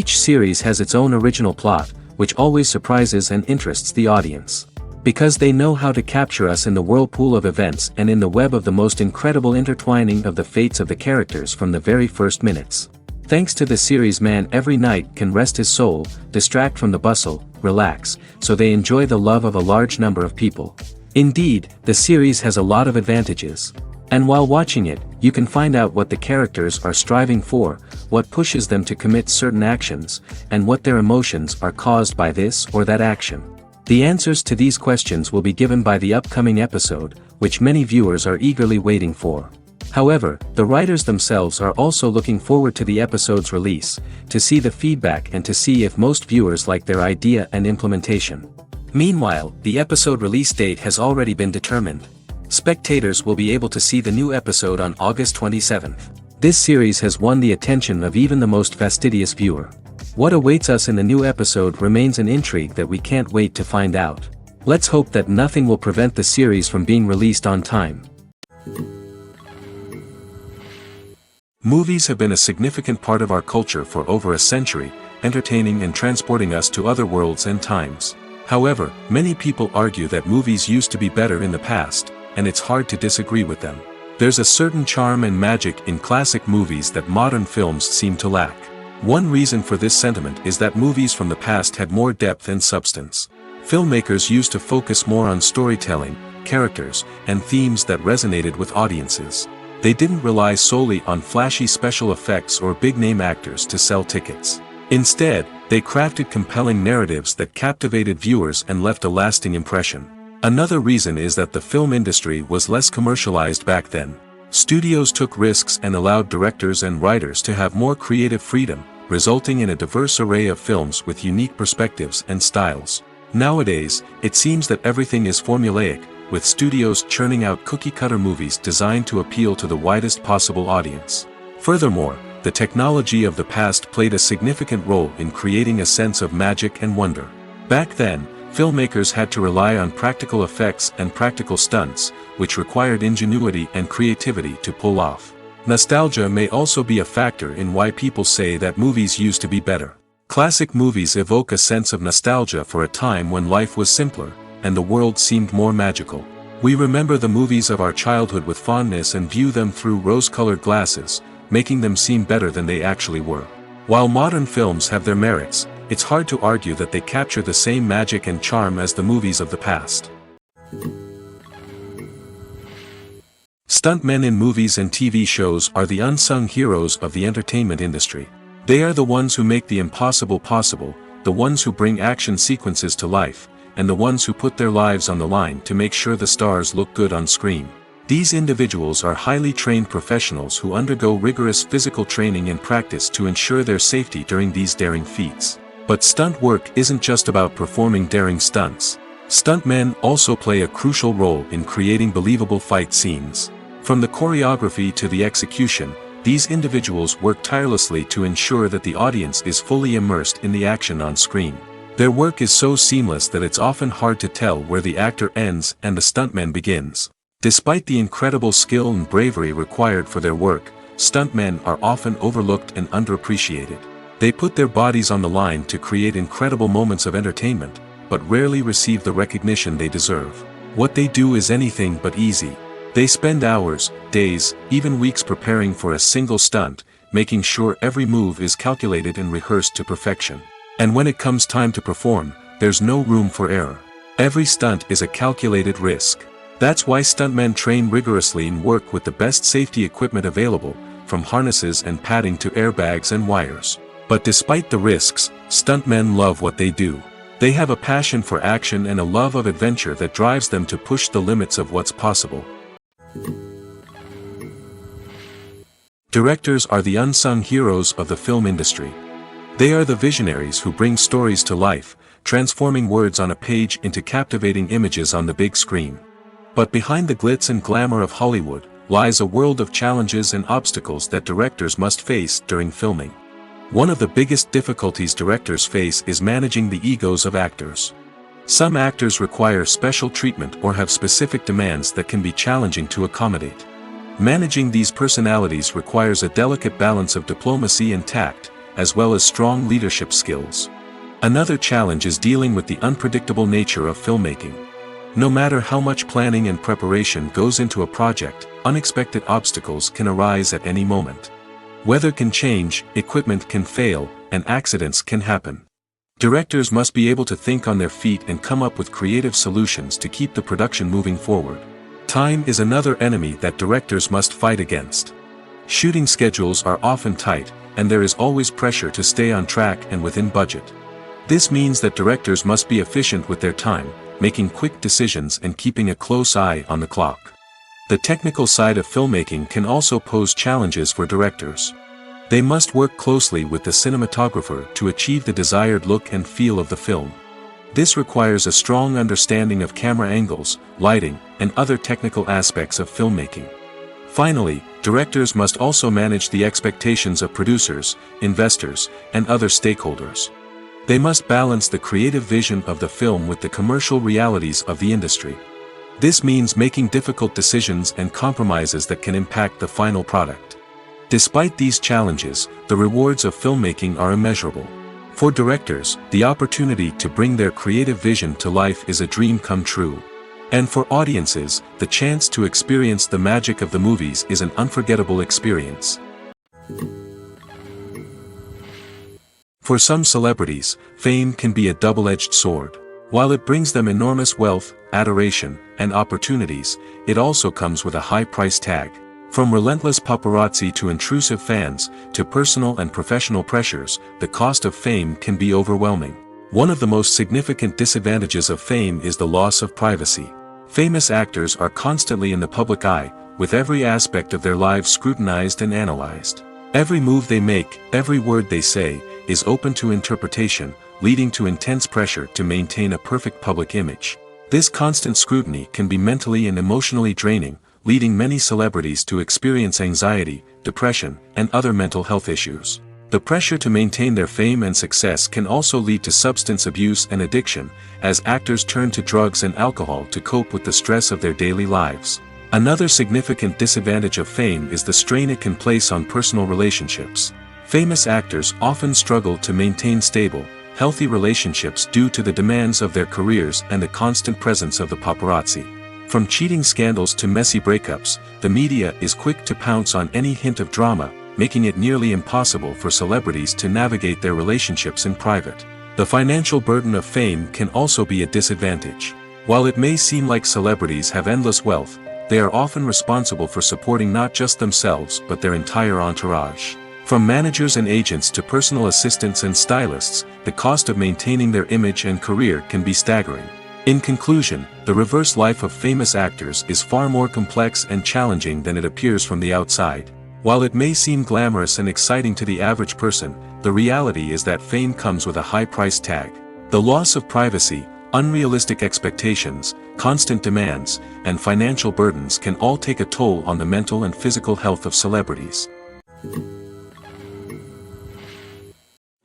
Each series has its own original plot, which always surprises and interests the audience. Because they know how to capture us in the whirlpool of events and in the web of the most incredible intertwining of the fates of the characters from the very first minutes. Thanks to the series, man every night can rest his soul, distract from the bustle, relax, so they enjoy the love of a large number of people. Indeed, the series has a lot of advantages. And while watching it, you can find out what the characters are striving for, what pushes them to commit certain actions, and what their emotions are caused by this or that action. The answers to these questions will be given by the upcoming episode, which many viewers are eagerly waiting for. However, the writers themselves are also looking forward to the episode's release, to see the feedback and to see if most viewers like their idea and implementation. Meanwhile, the episode release date has already been determined. Spectators will be able to see the new episode on August 27th. This series has won the attention of even the most fastidious viewer. What awaits us in the new episode remains an intrigue that we can't wait to find out. Let's hope that nothing will prevent the series from being released on time. Movies have been a significant part of our culture for over a century, entertaining and transporting us to other worlds and times. However, many people argue that movies used to be better in the past, and it's hard to disagree with them. There's a certain charm and magic in classic movies that modern films seem to lack. One reason for this sentiment is that movies from the past had more depth and substance. Filmmakers used to focus more on storytelling, characters, and themes that resonated with audiences. They didn't rely solely on flashy special effects or big-name actors to sell tickets. Instead, they crafted compelling narratives that captivated viewers and left a lasting impression. Another reason is that the film industry was less commercialized back then. Studios took risks and allowed directors and writers to have more creative freedom, resulting in a diverse array of films with unique perspectives and styles. Nowadays, it seems that everything is formulaic, with studios churning out cookie-cutter movies designed to appeal to the widest possible audience. Furthermore, the technology of the past played a significant role in creating a sense of magic and wonder. Back then, filmmakers had to rely on practical effects and practical stunts, which required ingenuity and creativity to pull off. Nostalgia may also be a factor in why people say that movies used to be better. Classic movies evoke a sense of nostalgia for a time when life was simpler, and the world seemed more magical. We remember the movies of our childhood with fondness and view them through rose-colored glasses, making them seem better than they actually were. While modern films have their merits, it's hard to argue that they capture the same magic and charm as the movies of the past. Stuntmen in movies and TV shows are the unsung heroes of the entertainment industry. They are the ones who make the impossible possible, the ones who bring action sequences to life, and the ones who put their lives on the line to make sure the stars look good on screen. These individuals are highly trained professionals who undergo rigorous physical training and practice to ensure their safety during these daring feats. But stunt work isn't just about performing daring stunts. Stuntmen also play a crucial role in creating believable fight scenes. From the choreography to the execution, these individuals work tirelessly to ensure that the audience is fully immersed in the action on screen. Their work is so seamless that it's often hard to tell where the actor ends and the stuntman begins. Despite the incredible skill and bravery required for their work, stuntmen are often overlooked and underappreciated. They put their bodies on the line to create incredible moments of entertainment, but rarely receive the recognition they deserve. What they do is anything but easy. They spend hours, days, even weeks preparing for a single stunt, making sure every move is calculated and rehearsed to perfection. And when it comes time to perform, there's no room for error. Every stunt is a calculated risk. That's why stuntmen train rigorously and work with the best safety equipment available, from harnesses and padding to airbags and wires. But despite the risks, stuntmen love what they do. They have a passion for action and a love of adventure that drives them to push the limits of what's possible. Directors are the unsung heroes of the film industry. They are the visionaries who bring stories to life, transforming words on a page into captivating images on the big screen. But behind the glitz and glamour of Hollywood, lies a world of challenges and obstacles that directors must face during filming. One of the biggest difficulties directors face is managing the egos of actors. Some actors require special treatment or have specific demands that can be challenging to accommodate. Managing these personalities requires a delicate balance of diplomacy and tact, as well as strong leadership skills. Another challenge is dealing with the unpredictable nature of filmmaking. No matter how much planning and preparation goes into a project, unexpected obstacles can arise at any moment. Weather can change, equipment can fail, and accidents can happen. Directors must be able to think on their feet and come up with creative solutions to keep the production moving forward. Time is another enemy that directors must fight against. Shooting schedules are often tight, and there is always pressure to stay on track and within budget. This means that directors must be efficient with their time, making quick decisions and keeping a close eye on the clock. The technical side of filmmaking can also pose challenges for directors. They must work closely with the cinematographer to achieve the desired look and feel of the film. This requires a strong understanding of camera angles, lighting, and other technical aspects of filmmaking. Finally, directors must also manage the expectations of producers, investors, and other stakeholders. They must balance the creative vision of the film with the commercial realities of the industry. This means making difficult decisions and compromises that can impact the final product. Despite these challenges, the rewards of filmmaking are immeasurable. For directors, the opportunity to bring their creative vision to life is a dream come true. And for audiences, the chance to experience the magic of the movies is an unforgettable experience. For some celebrities, fame can be a double-edged sword. While it brings them enormous wealth, adoration, and opportunities, it also comes with a high price tag. From relentless paparazzi to intrusive fans, to personal and professional pressures, the cost of fame can be overwhelming. One of the most significant disadvantages of fame is the loss of privacy. Famous actors are constantly in the public eye, with every aspect of their lives scrutinized and analyzed. Every move they make, every word they say, is open to interpretation, leading to intense pressure to maintain a perfect public image. This constant scrutiny can be mentally and emotionally draining, leading many celebrities to experience anxiety, depression, and other mental health issues. The pressure to maintain their fame and success can also lead to substance abuse and addiction, as actors turn to drugs and alcohol to cope with the stress of their daily lives. Another significant disadvantage of fame is the strain it can place on personal relationships. Famous actors often struggle to maintain stable, healthy relationships due to the demands of their careers and the constant presence of the paparazzi. From cheating scandals to messy breakups, the media is quick to pounce on any hint of drama, making it nearly impossible for celebrities to navigate their relationships in private. The financial burden of fame can also be a disadvantage. While it may seem like celebrities have endless wealth, they are often responsible for supporting not just themselves but their entire entourage. From managers and agents to personal assistants and stylists, the cost of maintaining their image and career can be staggering. In conclusion, the reverse life of famous actors is far more complex and challenging than it appears from the outside. While it may seem glamorous and exciting to the average person, the reality is that fame comes with a high price tag. The loss of privacy, unrealistic expectations, constant demands, and financial burdens can all take a toll on the mental and physical health of celebrities.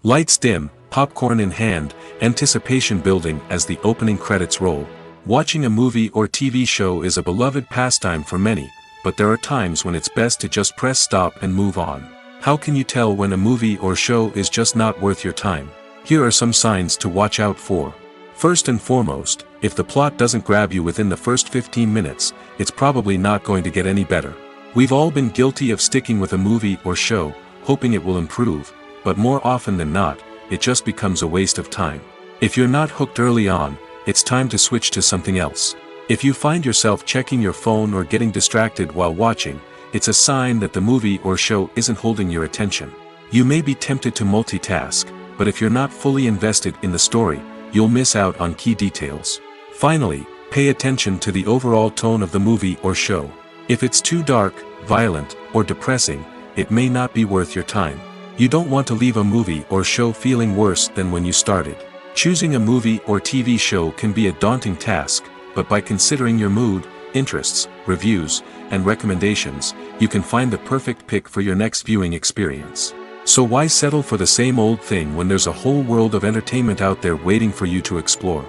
Lights dim, popcorn in hand, anticipation building as the opening credits roll. Watching a movie or TV show is a beloved pastime for many, but there are times when it's best to just press stop and move on. How can you tell when a movie or show is just not worth your time? Here are some signs to watch out for. First and foremost, if the plot doesn't grab you within the first 15 minutes, it's probably not going to get any better. We've all been guilty of sticking with a movie or show, hoping it will improve, but more often than not, it just becomes a waste of time. If you're not hooked early on, it's time to switch to something else. If you find yourself checking your phone or getting distracted while watching, it's a sign that the movie or show isn't holding your attention. You may be tempted to multitask, but if you're not fully invested in the story, you'll miss out on key details. Finally, pay attention to the overall tone of the movie or show. If it's too dark, violent, or depressing, it may not be worth your time. You don't want to leave a movie or show feeling worse than when you started. Choosing a movie or TV show can be a daunting task, but by considering your mood, interests, reviews, and recommendations, you can find the perfect pick for your next viewing experience. So why settle for the same old thing when there's a whole world of entertainment out there waiting for you to explore?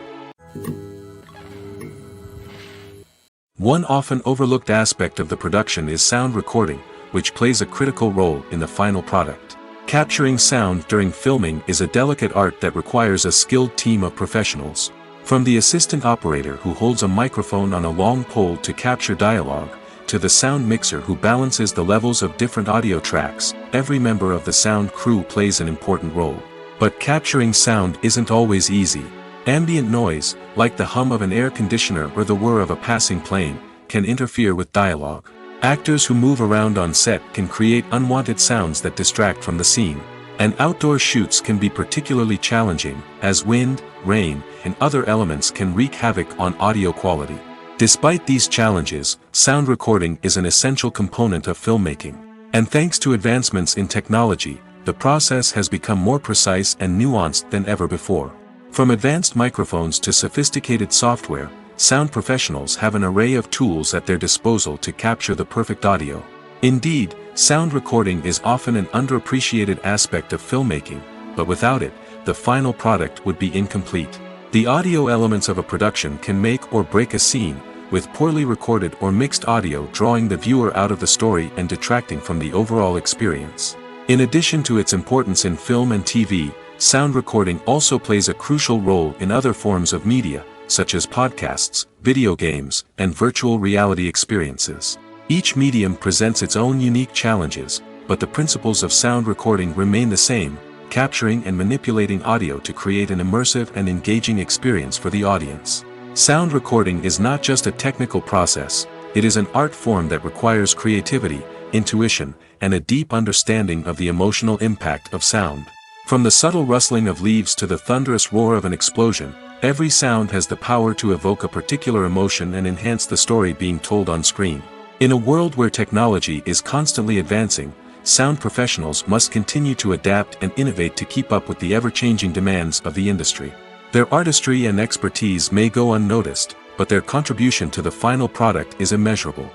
One often overlooked aspect of the production is sound recording, which plays a critical role in the final product. Capturing sound during filming is a delicate art that requires a skilled team of professionals. From the assistant operator who holds a microphone on a long pole to capture dialogue, to the sound mixer who balances the levels of different audio tracks, every member of the sound crew plays an important role. But capturing sound isn't always easy. Ambient noise, like the hum of an air conditioner or the whir of a passing plane, can interfere with dialogue. Actors who move around on set can create unwanted sounds that distract from the scene. And outdoor shoots can be particularly challenging, as wind, rain, and other elements can wreak havoc on audio quality. Despite these challenges, sound recording is an essential component of filmmaking. And thanks to advancements in technology, the process has become more precise and nuanced than ever before. From advanced microphones to sophisticated software, sound professionals have an array of tools at their disposal to capture the perfect audio. Indeed, sound recording is often an underappreciated aspect of filmmaking, but without it, the final product would be incomplete. The audio elements of a production can make or break a scene, with poorly recorded or mixed audio drawing the viewer out of the story and detracting from the overall experience. In addition to its importance in film and TV, sound recording also plays a crucial role in other forms of media, such as podcasts, video games, and virtual reality experiences. Each medium presents its own unique challenges, but the principles of sound recording remain the same, capturing and manipulating audio to create an immersive and engaging experience for the audience. Sound recording is not just a technical process, it is an art form that requires creativity, intuition, and a deep understanding of the emotional impact of sound. From the subtle rustling of leaves to the thunderous roar of an explosion, every sound has the power to evoke a particular emotion and enhance the story being told on screen. In a world where technology is constantly advancing, sound professionals must continue to adapt and innovate to keep up with the ever-changing demands of the industry. Their artistry and expertise may go unnoticed, but their contribution to the final product is immeasurable.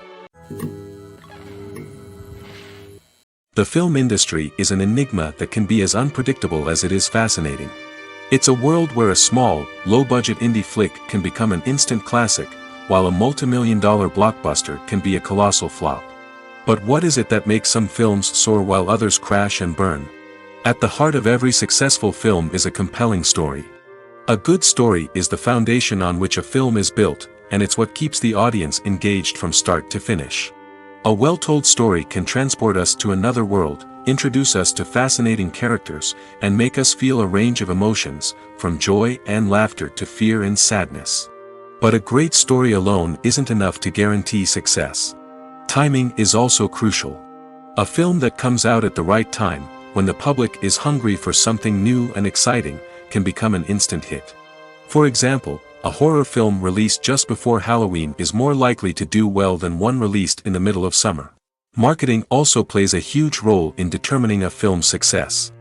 The film industry is an enigma that can be as unpredictable as it is fascinating. It's a world where a small, low-budget indie flick can become an instant classic, while a multi-million-dollar blockbuster can be a colossal flop. But what is it that makes some films soar while others crash and burn? At the heart of every successful film is a compelling story. A good story is the foundation on which a film is built, and it's what keeps the audience engaged from start to finish. A well-told story can transport us to another world, introduce us to fascinating characters, and make us feel a range of emotions, from joy and laughter to fear and sadness. But a great story alone isn't enough to guarantee success. Timing is also crucial. A film that comes out at the right time, when the public is hungry for something new and exciting, can become an instant hit. For example, a horror film released just before Halloween is more likely to do well than one released in the middle of summer. Marketing also plays a huge role in determining a film's success.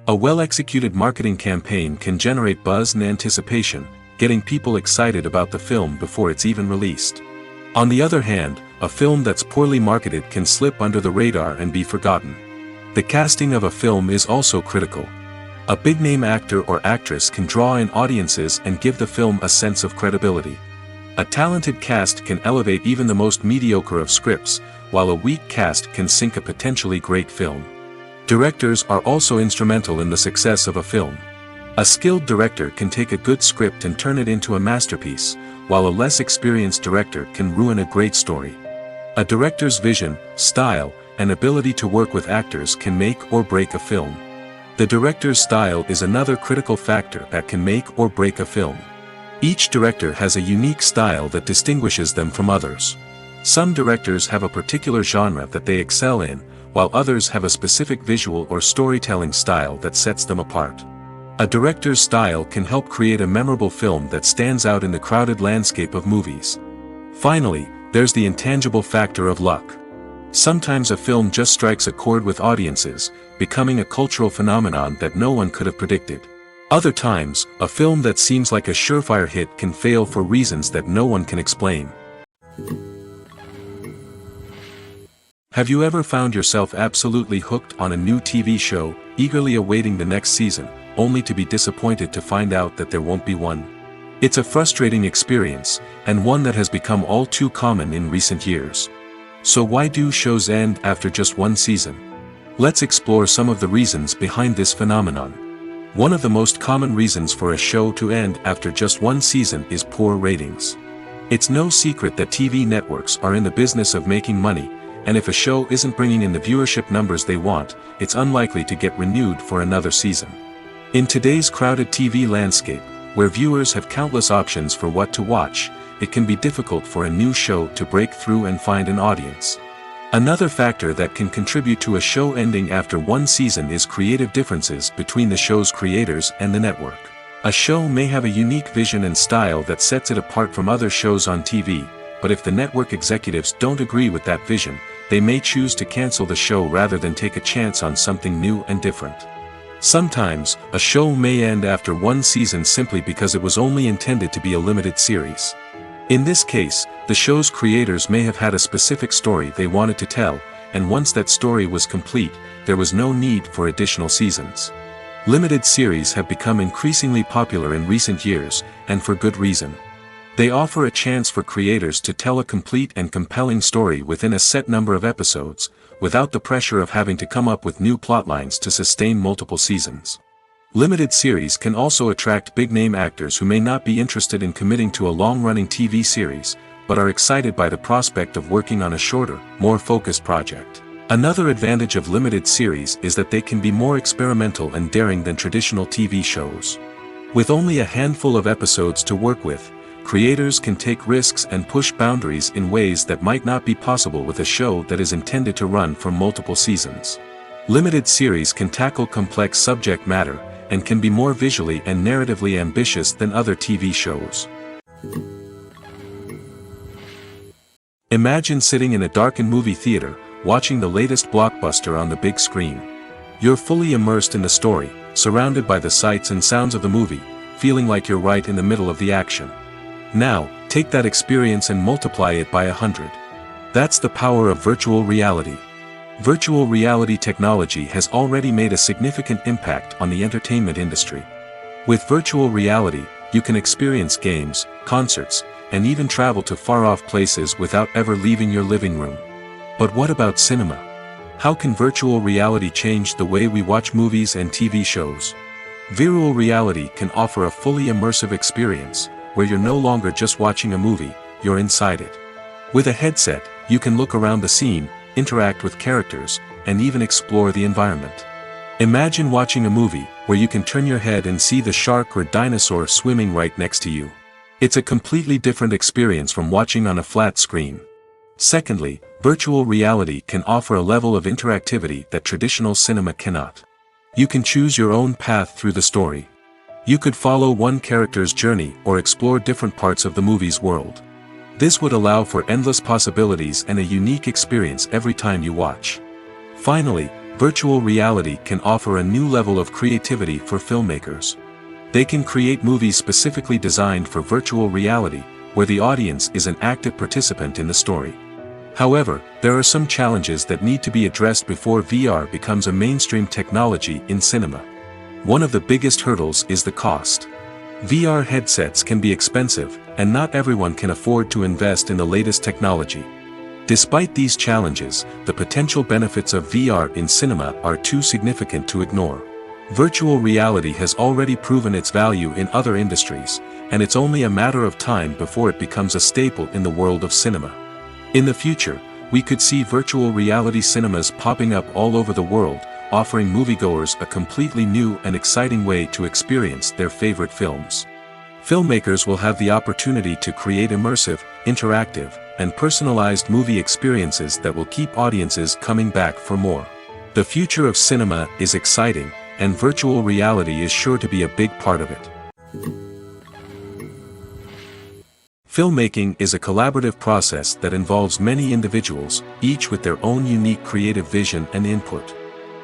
A well-executed marketing campaign can generate buzz and anticipation, getting people excited about the film before it's even released. On the other hand, a film that's poorly marketed can slip under the radar and be forgotten. The casting of a film is also critical. A big-name actor or actress can draw in audiences and give the film a sense of credibility. A talented cast can elevate even the most mediocre of scripts, while a weak cast can sink a potentially great film. Directors are also instrumental in the success of a film. A skilled director can take a good script and turn it into a masterpiece, while a less experienced director can ruin a great story. A director's vision, style, and ability to work with actors can make or break a film. The director's style is another critical factor that can make or break a film. Each director has a unique style that distinguishes them from others. Some directors have a particular genre that they excel in, while others have a specific visual or storytelling style that sets them apart. A director's style can help create a memorable film that stands out in the crowded landscape of movies. Finally, there's the intangible factor of luck. Sometimes a film just strikes a chord with audiences, becoming a cultural phenomenon that no one could have predicted. Other times, a film that seems like a surefire hit can fail for reasons that no one can explain. Have you ever found yourself absolutely hooked on a new TV show, eagerly awaiting the next season, only to be disappointed to find out that there won't be one? It's a frustrating experience, and one that has become all too common in recent years. So why do shows end after just one season? Let's explore some of the reasons behind this phenomenon. One of the most common reasons for a show to end after just one season is poor ratings. It's no secret that TV networks are in the business of making money, and if a show isn't bringing in the viewership numbers they want, it's unlikely to get renewed for another season. In today's crowded TV landscape, where viewers have countless options for what to watch, it can be difficult for a new show to break through and find an audience. Another factor that can contribute to a show ending after one season is creative differences between the show's creators and the network. A show may have a unique vision and style that sets it apart from other shows on TV, but if the network executives don't agree with that vision, they may choose to cancel the show rather than take a chance on something new and different. Sometimes, a show may end after one season simply because it was only intended to be a limited series. In this case, the show's creators may have had a specific story they wanted to tell, and once that story was complete, there was no need for additional seasons. Limited series have become increasingly popular in recent years, and for good reason. They offer a chance for creators to tell a complete and compelling story within a set number of episodes, without the pressure of having to come up with new plotlines to sustain multiple seasons. Limited series can also attract big-name actors who may not be interested in committing to a long-running TV series, but are excited by the prospect of working on a shorter, more focused project. Another advantage of limited series is that they can be more experimental and daring than traditional TV shows. With only a handful of episodes to work with, creators can take risks and push boundaries in ways that might not be possible with a show that is intended to run for multiple seasons. Limited series can tackle complex subject matter, and can be more visually and narratively ambitious than other TV shows. Imagine sitting in a darkened movie theater, watching the latest blockbuster on the big screen. You're fully immersed in the story, surrounded by the sights and sounds of the movie, feeling like you're right in the middle of the action. Now, take that experience and multiply it by 100. That's the power of virtual reality. Virtual reality technology has already made a significant impact on the entertainment industry. With virtual reality, you can experience games, concerts, and even travel to far-off places without ever leaving your living room. But what about cinema? How can virtual reality change the way we watch movies and TV shows? Virtual reality can offer a fully immersive experience, where you're no longer just watching a movie, you're inside it. With a headset, you can look around the scene, interact with characters, and even explore the environment. Imagine watching a movie where you can turn your head and see the shark or dinosaur swimming right next to you. It's a completely different experience from watching on a flat screen. Secondly, virtual reality can offer a level of interactivity that traditional cinema cannot. You can choose your own path through the story. You could follow one character's journey or explore different parts of the movie's world. This would allow for endless possibilities and a unique experience every time you watch. Finally, virtual reality can offer a new level of creativity for filmmakers. They can create movies specifically designed for virtual reality, where the audience is an active participant in the story. However, there are some challenges that need to be addressed before VR becomes a mainstream technology in cinema. One of the biggest hurdles is the cost. VR headsets can be expensive, and not everyone can afford to invest in the latest technology. Despite these challenges, the potential benefits of VR in cinema are too significant to ignore. Virtual reality has already proven its value in other industries, and it's only a matter of time before it becomes a staple in the world of cinema. In the future, we could see virtual reality cinemas popping up all over the world, offering moviegoers a completely new and exciting way to experience their favorite films. Filmmakers will have the opportunity to create immersive, interactive, and personalized movie experiences that will keep audiences coming back for more. The future of cinema is exciting, and virtual reality is sure to be a big part of it. Filmmaking is a collaborative process that involves many individuals, each with their own unique creative vision and input.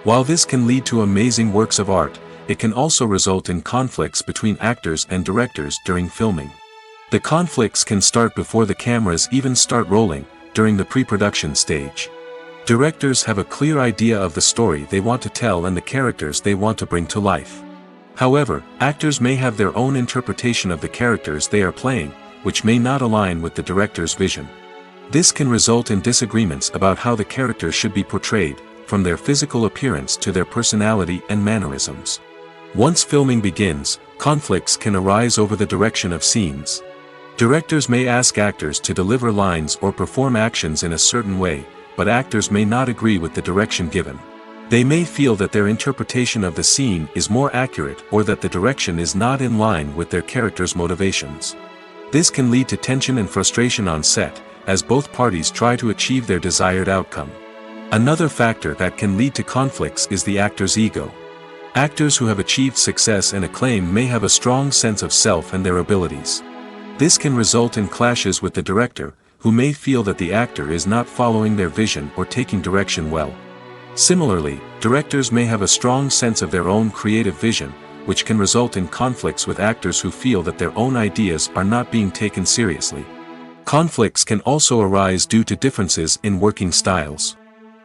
While this can lead to amazing works of art, it can also result in conflicts between actors and directors during filming. The conflicts can start before the cameras even start rolling, during the pre-production stage. Directors have a clear idea of the story they want to tell and the characters they want to bring to life. However, actors may have their own interpretation of the characters they are playing, which may not align with the director's vision. This can result in disagreements about how the character should be portrayed, from their physical appearance to their personality and mannerisms. Once filming begins, conflicts can arise over the direction of scenes. Directors may ask actors to deliver lines or perform actions in a certain way, but actors may not agree with the direction given. They may feel that their interpretation of the scene is more accurate or that the direction is not in line with their character's motivations. This can lead to tension and frustration on set, as both parties try to achieve their desired outcome. Another factor that can lead to conflicts is the actor's ego. Actors who have achieved success and acclaim may have a strong sense of self and their abilities. This can result in clashes with the director, who may feel that the actor is not following their vision or taking direction well. Similarly, directors may have a strong sense of their own creative vision, which can result in conflicts with actors who feel that their own ideas are not being taken seriously. Conflicts can also arise due to differences in working styles.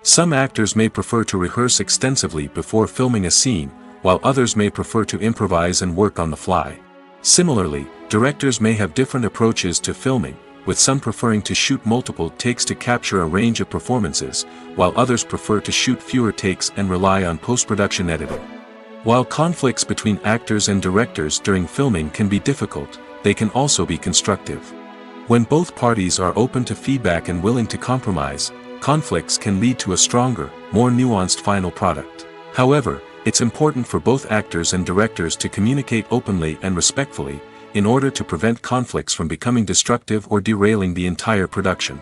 Some actors may prefer to rehearse extensively before filming a scene, while others may prefer to improvise and work on the fly. Similarly, directors may have different approaches to filming, with some preferring to shoot multiple takes to capture a range of performances, while others prefer to shoot fewer takes and rely on post-production editing. While conflicts between actors and directors during filming can be difficult, they can also be constructive. When both parties are open to feedback and willing to compromise, conflicts can lead to a stronger, more nuanced final product. However, it's important for both actors and directors to communicate openly and respectfully, in order to prevent conflicts from becoming destructive or derailing the entire production.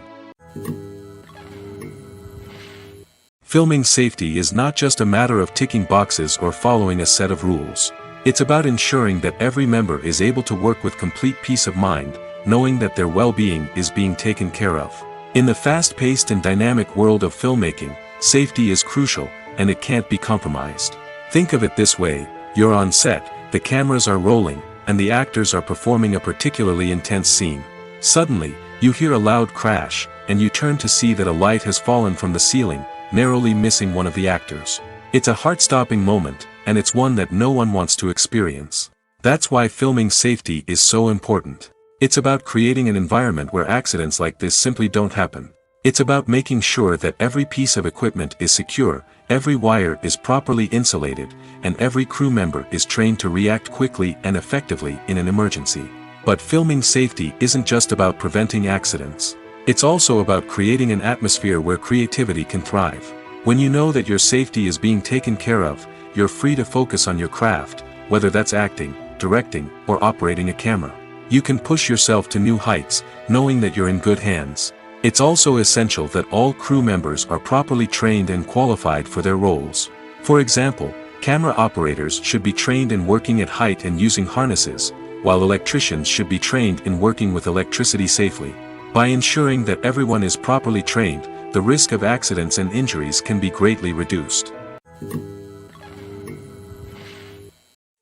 Filming safety is not just a matter of ticking boxes or following a set of rules. It's about ensuring that every member is able to work with complete peace of mind, knowing that their well-being is being taken care of. In the fast-paced and dynamic world of filmmaking, safety is crucial, and it can't be compromised. Think of it this way: you're on set, the cameras are rolling, and the actors are performing a particularly intense scene. Suddenly, you hear a loud crash, and you turn to see that a light has fallen from the ceiling, narrowly missing one of the actors. It's a heart-stopping moment, and it's one that no one wants to experience. That's why filming safety is so important. It's about creating an environment where accidents like this simply don't happen. It's about making sure that every piece of equipment is secure, every wire is properly insulated, and every crew member is trained to react quickly and effectively in an emergency. But filming safety isn't just about preventing accidents. It's also about creating an atmosphere where creativity can thrive. When you know that your safety is being taken care of, you're free to focus on your craft, whether that's acting, directing, or operating a camera. You can push yourself to new heights, knowing that you're in good hands. It's also essential that all crew members are properly trained and qualified for their roles. For example, camera operators should be trained in working at height and using harnesses, while electricians should be trained in working with electricity safely. By ensuring that everyone is properly trained, the risk of accidents and injuries can be greatly reduced.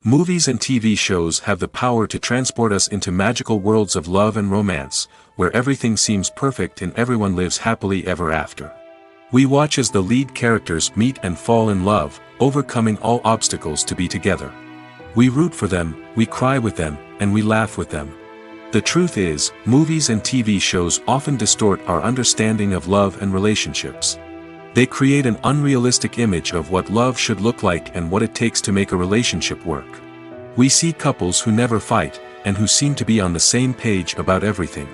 Movies and TV shows have the power to transport us into magical worlds of love and romance, where everything seems perfect and everyone lives happily ever after. We watch as the lead characters meet and fall in love, overcoming all obstacles to be together. We root for them, we cry with them, and we laugh with them. The truth is, movies and TV shows often distort our understanding of love and relationships. They create an unrealistic image of what love should look like and what it takes to make a relationship work. We see couples who never fight, and who seem to be on the same page about everything.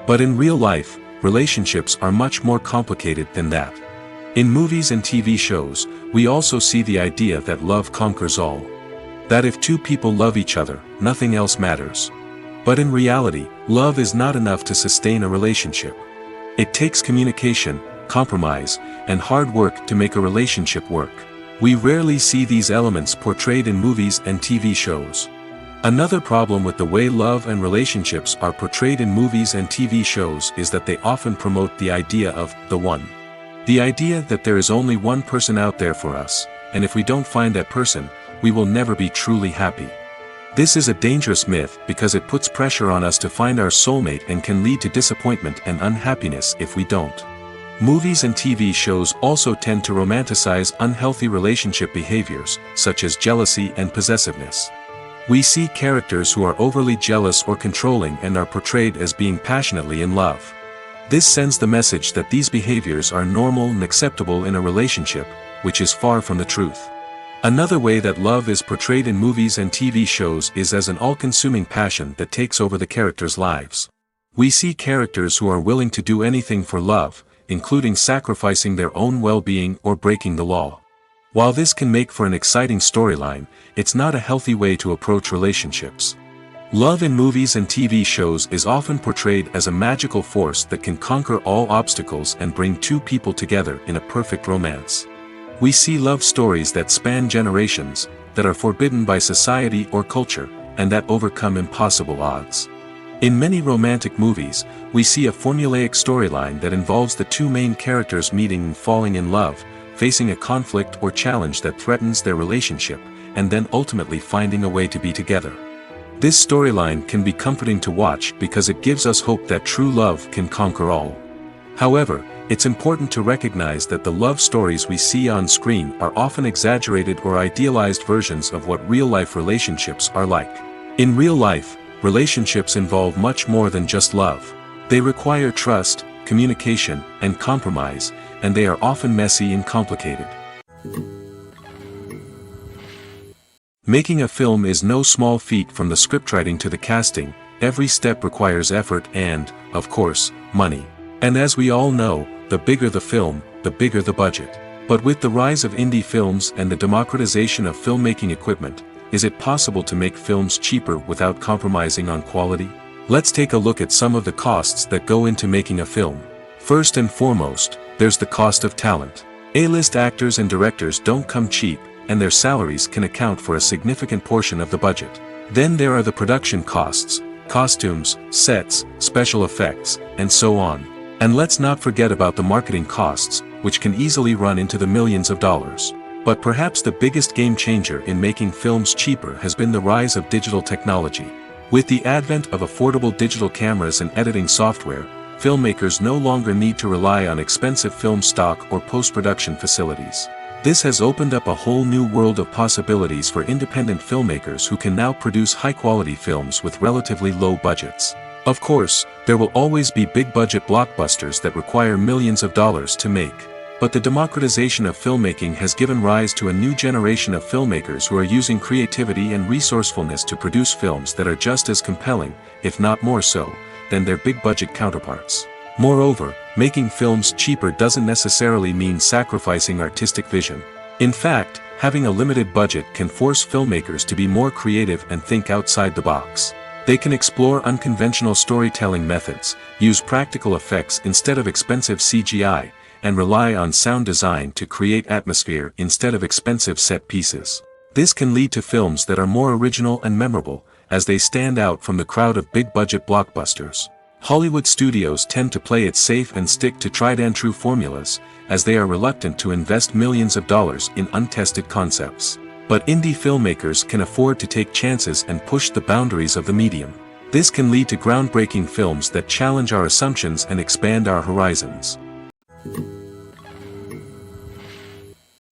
But in real life, relationships are much more complicated than that. In movies and TV shows, we also see the idea that love conquers all. That if two people love each other, nothing else matters. But in reality, love is not enough to sustain a relationship. It takes communication, compromise, and hard work to make a relationship work. We rarely see these elements portrayed in movies and TV shows. Another problem with the way love and relationships are portrayed in movies and TV shows is that they often promote the idea of the one. The idea that there is only one person out there for us, and if we don't find that person, we will never be truly happy. This is a dangerous myth because it puts pressure on us to find our soulmate and can lead to disappointment and unhappiness if we don't. Movies and TV shows also tend to romanticize unhealthy relationship behaviors, such as jealousy and possessiveness. We see characters who are overly jealous or controlling and are portrayed as being passionately in love. This sends the message that these behaviors are normal and acceptable in a relationship, which is far from the truth. Another way that love is portrayed in movies and TV shows is as an all-consuming passion that takes over the characters' lives. We see characters who are willing to do anything for love, including sacrificing their own well-being or breaking the law. While this can make for an exciting storyline, it's not a healthy way to approach relationships. Love in movies and TV shows is often portrayed as a magical force that can conquer all obstacles and bring two people together in a perfect romance. We see love stories that span generations, that are forbidden by society or culture, and that overcome impossible odds. In many romantic movies, we see a formulaic storyline that involves the two main characters meeting and falling in love, facing a conflict or challenge that threatens their relationship, and then ultimately finding a way to be together. This storyline can be comforting to watch because it gives us hope that true love can conquer all. However, it's important to recognize that the love stories we see on screen are often exaggerated or idealized versions of what real-life relationships are like. In real life, relationships involve much more than just love. They require trust, communication, and compromise, and they are often messy and complicated. Making a film is no small feat. From the scriptwriting to the casting, every step requires effort and, of course, money. And as we all know, the bigger the film, the bigger the budget. But with the rise of indie films and the democratization of filmmaking equipment, is it possible to make films cheaper without compromising on quality? Let's take a look at some of the costs that go into making a film. First and foremost, there's the cost of talent. A-list actors and directors don't come cheap, and their salaries can account for a significant portion of the budget. Then there are the production costs, costumes, sets, special effects, and so on. And let's not forget about the marketing costs, which can easily run into the millions of dollars. But perhaps the biggest game changer in making films cheaper has been the rise of digital technology. With the advent of affordable digital cameras and editing software, filmmakers no longer need to rely on expensive film stock or post-production facilities. This has opened up a whole new world of possibilities for independent filmmakers who can now produce high-quality films with relatively low budgets. Of course, there will always be big-budget blockbusters that require millions of dollars to make. But the democratization of filmmaking has given rise to a new generation of filmmakers who are using creativity and resourcefulness to produce films that are just as compelling, if not more so, than their big-budget counterparts. Moreover, making films cheaper doesn't necessarily mean sacrificing artistic vision. In fact, having a limited budget can force filmmakers to be more creative and think outside the box. They can explore unconventional storytelling methods, use practical effects instead of expensive CGI, and rely on sound design to create atmosphere instead of expensive set pieces. This can lead to films that are more original and memorable, as they stand out from the crowd of big-budget blockbusters. Hollywood studios tend to play it safe and stick to tried-and-true formulas, as they are reluctant to invest millions of dollars in untested concepts. But indie filmmakers can afford to take chances and push the boundaries of the medium. This can lead to groundbreaking films that challenge our assumptions and expand our horizons.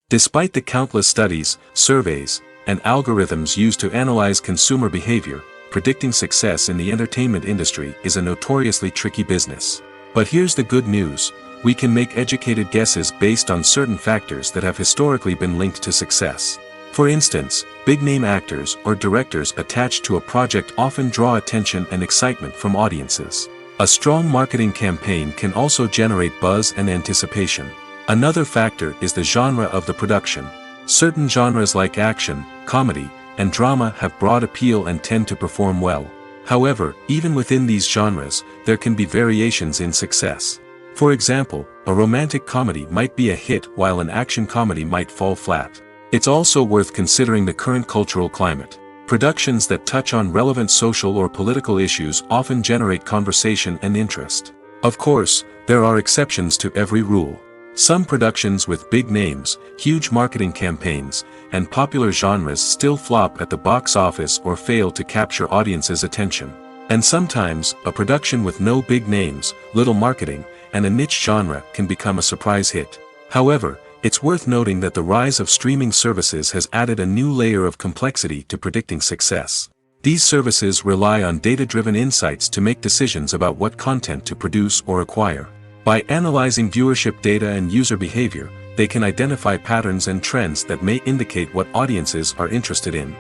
Despite the countless studies, surveys, and algorithms used to analyze consumer behavior, predicting success in the entertainment industry is a notoriously tricky business. But here's the good news: we can make educated guesses based on certain factors that have historically been linked to success. For instance, big-name actors or directors attached to a project often draw attention and excitement from audiences. A strong marketing campaign can also generate buzz and anticipation. Another factor is the genre of the production. Certain genres like action, comedy, and drama have broad appeal and tend to perform well. However, even within these genres, there can be variations in success. For example, a romantic comedy might be a hit while an action comedy might fall flat. It's also worth considering the current cultural climate. Productions that touch on relevant social or political issues often generate conversation and interest. Of course, there are exceptions to every rule. Some productions with big names, huge marketing campaigns, and popular genres still flop at the box office or fail to capture audiences' attention. And sometimes, a production with no big names, little marketing, and a niche genre can become a surprise hit. However, it's worth noting that the rise of streaming services has added a new layer of complexity to predicting success. These services rely on data-driven insights to make decisions about what content to produce or acquire. By analyzing viewership data and user behavior, they can identify patterns and trends that may indicate what audiences are interested in.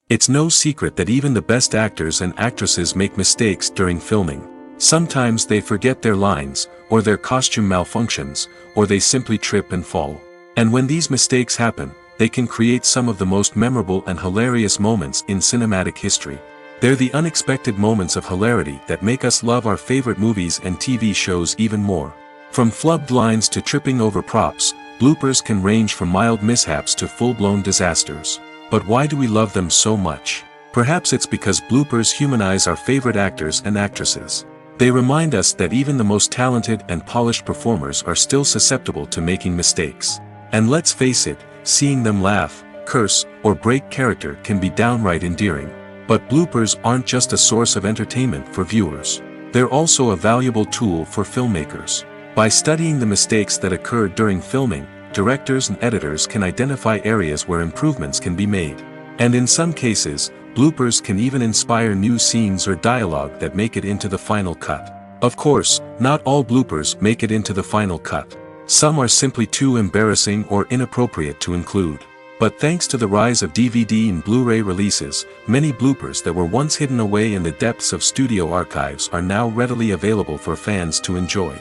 It's no secret that even the best actors and actresses make mistakes during filming. Sometimes they forget their lines, or their costume malfunctions, or they simply trip and fall. And when these mistakes happen, they can create some of the most memorable and hilarious moments in cinematic history. They're the unexpected moments of hilarity that make us love our favorite movies and TV shows even more. From flubbed lines to tripping over props, bloopers can range from mild mishaps to full-blown disasters. But why do we love them so much? Perhaps it's because bloopers humanize our favorite actors and actresses. They remind us that even the most talented and polished performers are still susceptible to making mistakes. And let's face it, seeing them laugh, curse, or break character can be downright endearing. But bloopers aren't just a source of entertainment for viewers. They're also a valuable tool for filmmakers. By studying the mistakes that occurred during filming, directors and editors can identify areas where improvements can be made. And in some cases, bloopers can even inspire new scenes or dialogue that make it into the final cut. Of course, not all bloopers make it into the final cut. Some are simply too embarrassing or inappropriate to include. But thanks to the rise of DVD and Blu-ray releases, many bloopers that were once hidden away in the depths of studio archives are now readily available for fans to enjoy.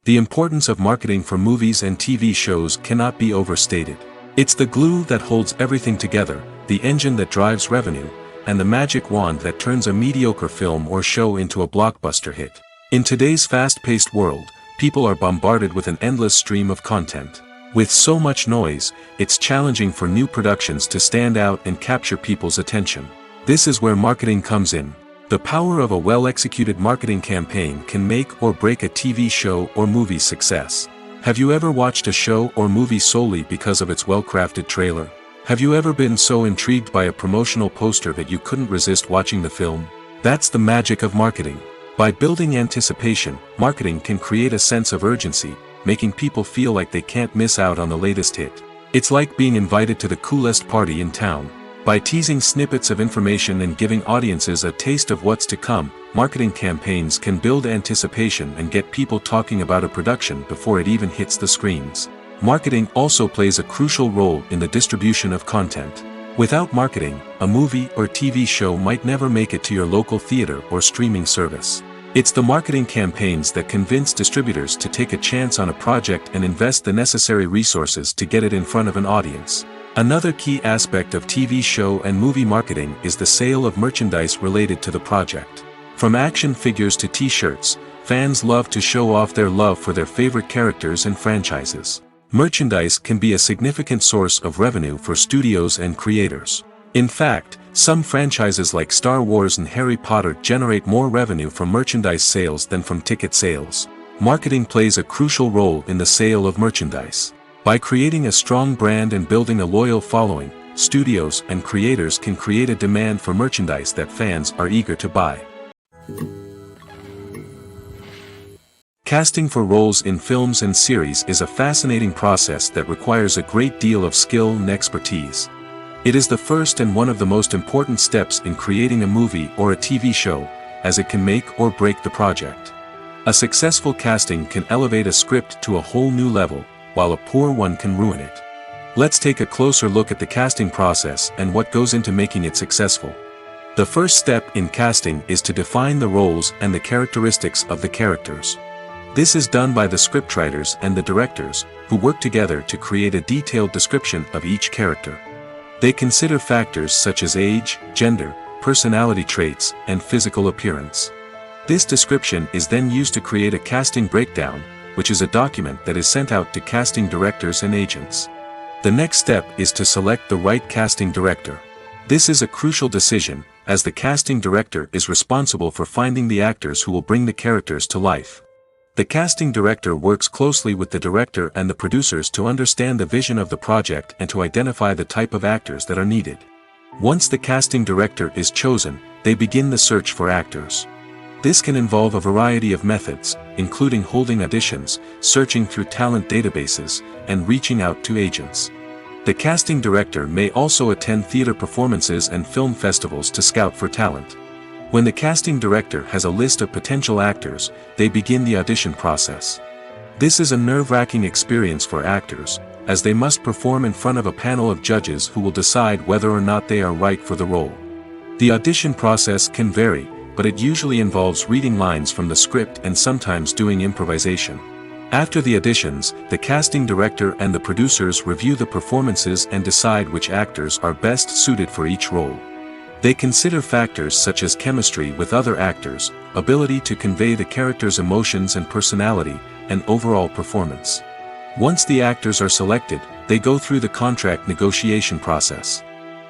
The importance of marketing for movies and TV shows cannot be overstated. It's the glue that holds everything together, the engine that drives revenue, and the magic wand that turns a mediocre film or show into a blockbuster hit. In today's fast-paced world, people are bombarded with an endless stream of content. With so much noise, it's challenging for new productions to stand out and capture people's attention. This is where marketing comes in. The power of a well-executed marketing campaign can make or break a TV show or movie's success. Have you ever watched a show or movie solely because of its well-crafted trailer? Have you ever been so intrigued by a promotional poster that you couldn't resist watching the film? That's the magic of marketing. By building anticipation, marketing can create a sense of urgency, making people feel like they can't miss out on the latest hit. It's like being invited to the coolest party in town. By teasing snippets of information and giving audiences a taste of what's to come, marketing campaigns can build anticipation and get people talking about a production before it even hits the screens. Marketing also plays a crucial role in the distribution of content. Without marketing, a movie or TV show might never make it to your local theater or streaming service. It's the marketing campaigns that convince distributors to take a chance on a project and invest the necessary resources to get it in front of an audience. Another key aspect of TV show and movie marketing is the sale of merchandise related to the project. From action figures to t-shirts, fans love to show off their love for their favorite characters and franchises. Merchandise can be a significant source of revenue for studios and creators. In fact, some franchises like Star Wars and Harry Potter generate more revenue from merchandise sales than from ticket sales. Marketing plays a crucial role in the sale of merchandise. By creating a strong brand and building a loyal following, studios and creators can create a demand for merchandise that fans are eager to buy. Casting for roles in films and series is a fascinating process that requires a great deal of skill and expertise. It is the first and one of the most important steps in creating a movie or a TV show, as it can make or break the project. A successful casting can elevate a script to a whole new level, while a poor one can ruin it. Let's take a closer look at the casting process and what goes into making it successful. The first step in casting is to define the roles and the characteristics of the characters. This is done by the scriptwriters and the directors, who work together to create a detailed description of each character. They consider factors such as age, gender, personality traits, and physical appearance. This description is then used to create a casting breakdown, which is a document that is sent out to casting directors and agents. The next step is to select the right casting director. This is a crucial decision, as the casting director is responsible for finding the actors who will bring the characters to life. The casting director works closely with the director and the producers to understand the vision of the project and to identify the type of actors that are needed. Once the casting director is chosen, they begin the search for actors. This can involve a variety of methods, including holding auditions, searching through talent databases, and reaching out to agents. The casting director may also attend theater performances and film festivals to scout for talent. When the casting director has a list of potential actors, they begin the audition process. This is a nerve-wracking experience for actors, as they must perform in front of a panel of judges who will decide whether or not they are right for the role. The audition process can vary, but it usually involves reading lines from the script and sometimes doing improvisation. After the auditions, the casting director and the producers review the performances and decide which actors are best suited for each role. They consider factors such as chemistry with other actors, ability to convey the character's emotions and personality, and overall performance. Once the actors are selected, they go through the contract negotiation process.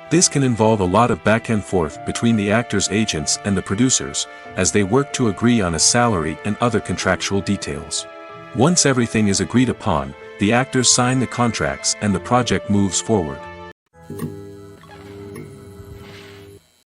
This can involve a lot of back and forth between the actors' agents and the producers, as they work to agree on a salary and other contractual details. Once everything is agreed upon, the actors sign the contracts and the project moves forward.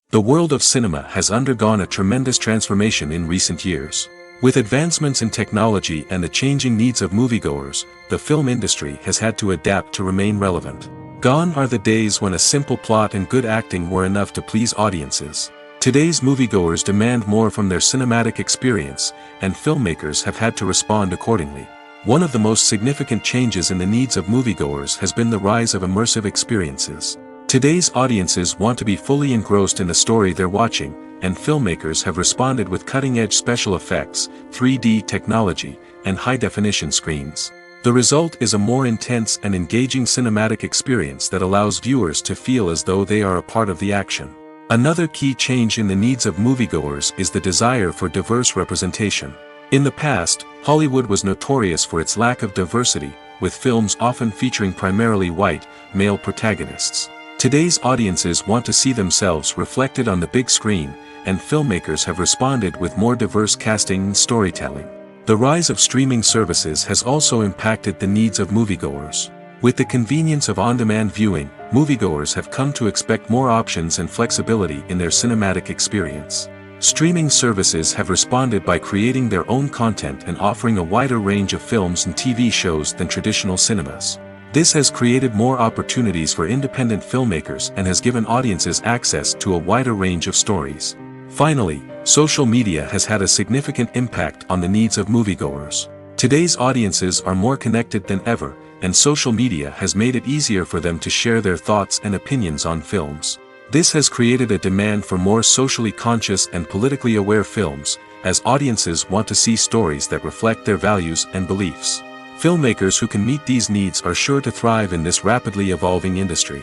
The world of cinema has undergone a tremendous transformation in recent years. With advancements in technology and the changing needs of moviegoers, the film industry has had to adapt to remain relevant. Gone are the days when a simple plot and good acting were enough to please audiences. Today's moviegoers demand more from their cinematic experience, and filmmakers have had to respond accordingly. One of the most significant changes in the needs of moviegoers has been the rise of immersive experiences. Today's audiences want to be fully engrossed in the story they're watching, and filmmakers have responded with cutting-edge special effects, 3D technology, and high-definition screens. The result is a more intense and engaging cinematic experience that allows viewers to feel as though they are a part of the action. Another key change in the needs of moviegoers is the desire for diverse representation. In the past, Hollywood was notorious for its lack of diversity, with films often featuring primarily white, male protagonists. Today's audiences want to see themselves reflected on the big screen, and filmmakers have responded with more diverse casting and storytelling. The rise of streaming services has also impacted the needs of moviegoers. With the convenience of on-demand viewing, moviegoers have come to expect more options and flexibility in their cinematic experience. Streaming services have responded by creating their own content and offering a wider range of films and TV shows than traditional cinemas. This has created more opportunities for independent filmmakers and has given audiences access to a wider range of stories. Finally, social media has had a significant impact on the needs of moviegoers. Today's audiences are more connected than ever, and social media has made it easier for them to share their thoughts and opinions on films. This has created a demand for more socially conscious and politically aware films, as audiences want to see stories that reflect their values and beliefs. Filmmakers who can meet these needs are sure to thrive in this rapidly evolving industry.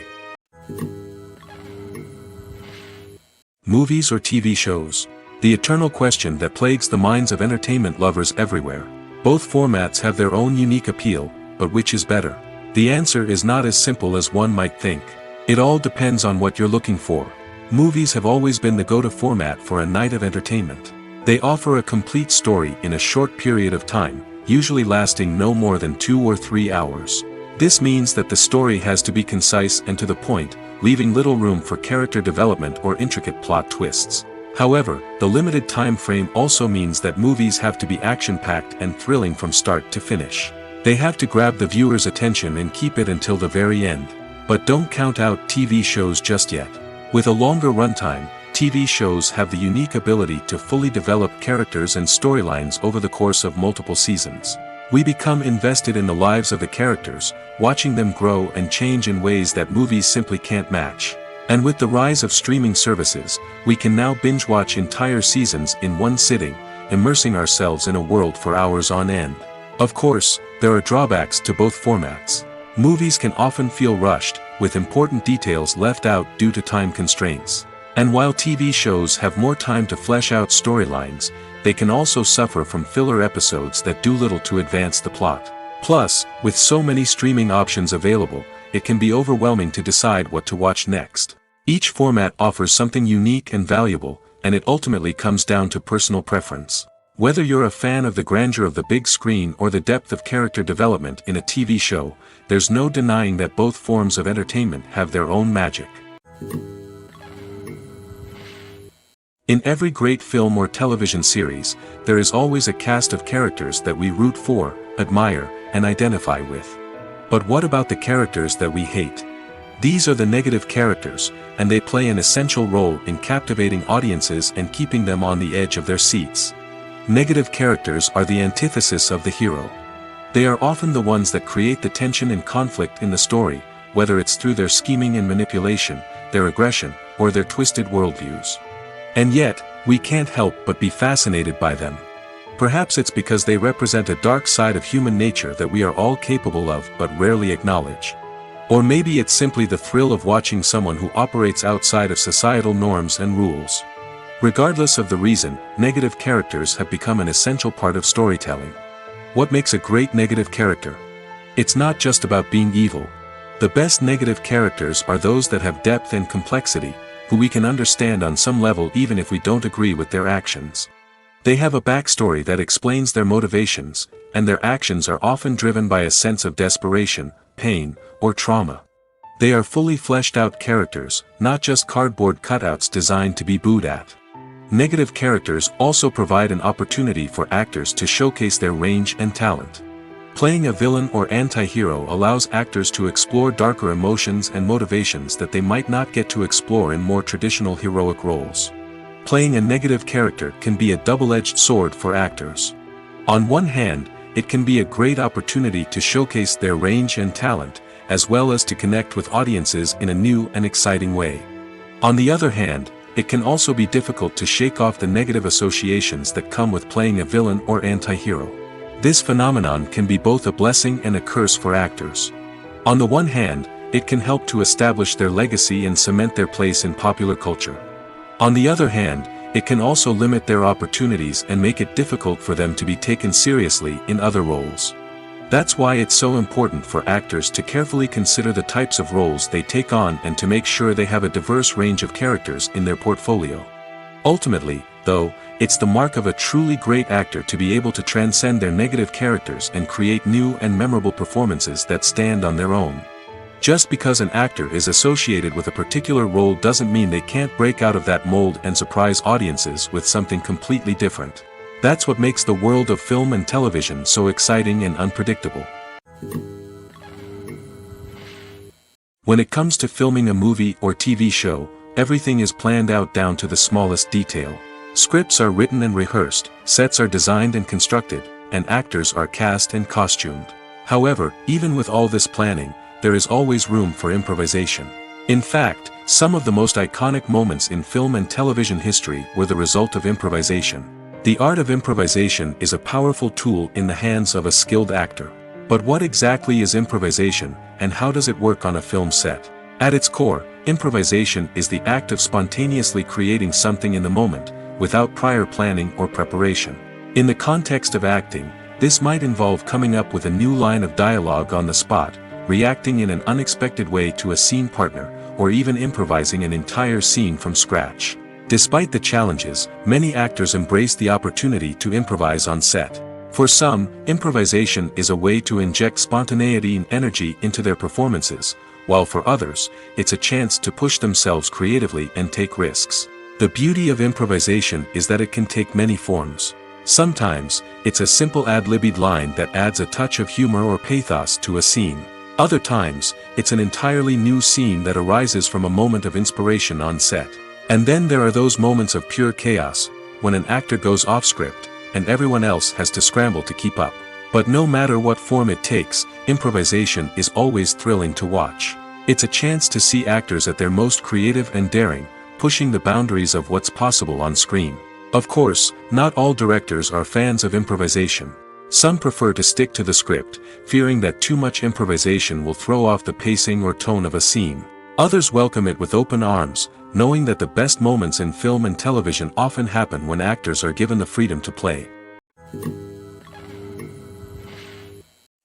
Movies or TV shows? The eternal question that plagues the minds of entertainment lovers everywhere. Both formats have their own unique appeal, but which is better? The answer is not as simple as one might think. It all depends on what you're looking for. Movies have always been the go-to format for a night of entertainment. They offer a complete story in a short period of time, usually lasting no more than 2 or 3 hours. This means that the story has to be concise and to the point, leaving little room for character development or intricate plot twists. However, the limited time frame also means that movies have to be action-packed and thrilling from start to finish. They have to grab the viewer's attention and keep it until the very end. But don't count out TV shows just yet. With a longer runtime, TV shows have the unique ability to fully develop characters and storylines over the course of multiple seasons. We become invested in the lives of the characters, watching them grow and change in ways that movies simply can't match. And with the rise of streaming services, we can now binge-watch entire seasons in one sitting, immersing ourselves in a world for hours on end. Of course, there are drawbacks to both formats. Movies can often feel rushed, with important details left out due to time constraints. And while TV shows have more time to flesh out storylines, they can also suffer from filler episodes that do little to advance the plot. Plus, with so many streaming options available, it can be overwhelming to decide what to watch next. Each format offers something unique and valuable, and it ultimately comes down to personal preference. Whether you're a fan of the grandeur of the big screen or the depth of character development in a TV show, there's no denying that both forms of entertainment have their own magic. In every great film or television series, there is always a cast of characters that we root for, admire, and identify with. But what about the characters that we hate? These are the negative characters, and they play an essential role in captivating audiences and keeping them on the edge of their seats. Negative characters are the antithesis of the hero. They are often the ones that create the tension and conflict in the story, whether it's through their scheming and manipulation, their aggression, or their twisted worldviews. And yet, we can't help but be fascinated by them. Perhaps it's because they represent a dark side of human nature that we are all capable of but rarely acknowledge. Or maybe it's simply the thrill of watching someone who operates outside of societal norms and rules. Regardless of the reason, negative characters have become an essential part of storytelling. What makes a great negative character? It's not just about being evil. The best negative characters are those that have depth and complexity, who we can understand on some level even if we don't agree with their actions. They have a backstory that explains their motivations, and their actions are often driven by a sense of desperation, pain, or trauma. They are fully fleshed out characters, not just cardboard cutouts designed to be booed at. Negative characters also provide an opportunity for actors to showcase their range and talent. Playing a villain or anti-hero allows actors to explore darker emotions and motivations that they might not get to explore in more traditional heroic roles. Playing a negative character can be a double-edged sword for actors. On one hand, it can be a great opportunity to showcase their range and talent, as well as to connect with audiences in a new and exciting way. On the other hand, it can also be difficult to shake off the negative associations that come with playing a villain or anti-hero. This phenomenon can be both a blessing and a curse for actors. On the one hand, it can help to establish their legacy and cement their place in popular culture. On the other hand, it can also limit their opportunities and make it difficult for them to be taken seriously in other roles. That's why it's so important for actors to carefully consider the types of roles they take on and to make sure they have a diverse range of characters in their portfolio. Ultimately, though, it's the mark of a truly great actor to be able to transcend their negative characters and create new and memorable performances that stand on their own. Just because an actor is associated with a particular role doesn't mean they can't break out of that mold and surprise audiences with something completely different. That's what makes the world of film and television so exciting and unpredictable. When it comes to filming a movie or TV show, everything is planned out down to the smallest detail. Scripts are written and rehearsed, sets are designed and constructed, and actors are cast and costumed. However, even with all this planning, there is always room for improvisation. In fact, some of the most iconic moments in film and television history were the result of improvisation. The art of improvisation is a powerful tool in the hands of a skilled actor. But what exactly is improvisation, and how does it work on a film set? At its core, improvisation is the act of spontaneously creating something in the moment, without prior planning or preparation. In the context of acting, this might involve coming up with a new line of dialogue on the spot, reacting in an unexpected way to a scene partner, or even improvising an entire scene from scratch. Despite the challenges, many actors embrace the opportunity to improvise on set. For some, improvisation is a way to inject spontaneity and energy into their performances, while for others, it's a chance to push themselves creatively and take risks. The beauty of improvisation is that it can take many forms. Sometimes, it's a simple ad-libbed line that adds a touch of humor or pathos to a scene. Other times, it's an entirely new scene that arises from a moment of inspiration on set. And then there are those moments of pure chaos, when an actor goes off script, and everyone else has to scramble to keep up. But no matter what form it takes, improvisation is always thrilling to watch. It's a chance to see actors at their most creative and daring, pushing the boundaries of what's possible on screen. Of course, not all directors are fans of improvisation. Some prefer to stick to the script, fearing that too much improvisation will throw off the pacing or tone of a scene. Others welcome it with open arms, knowing that the best moments in film and television often happen when actors are given the freedom to play.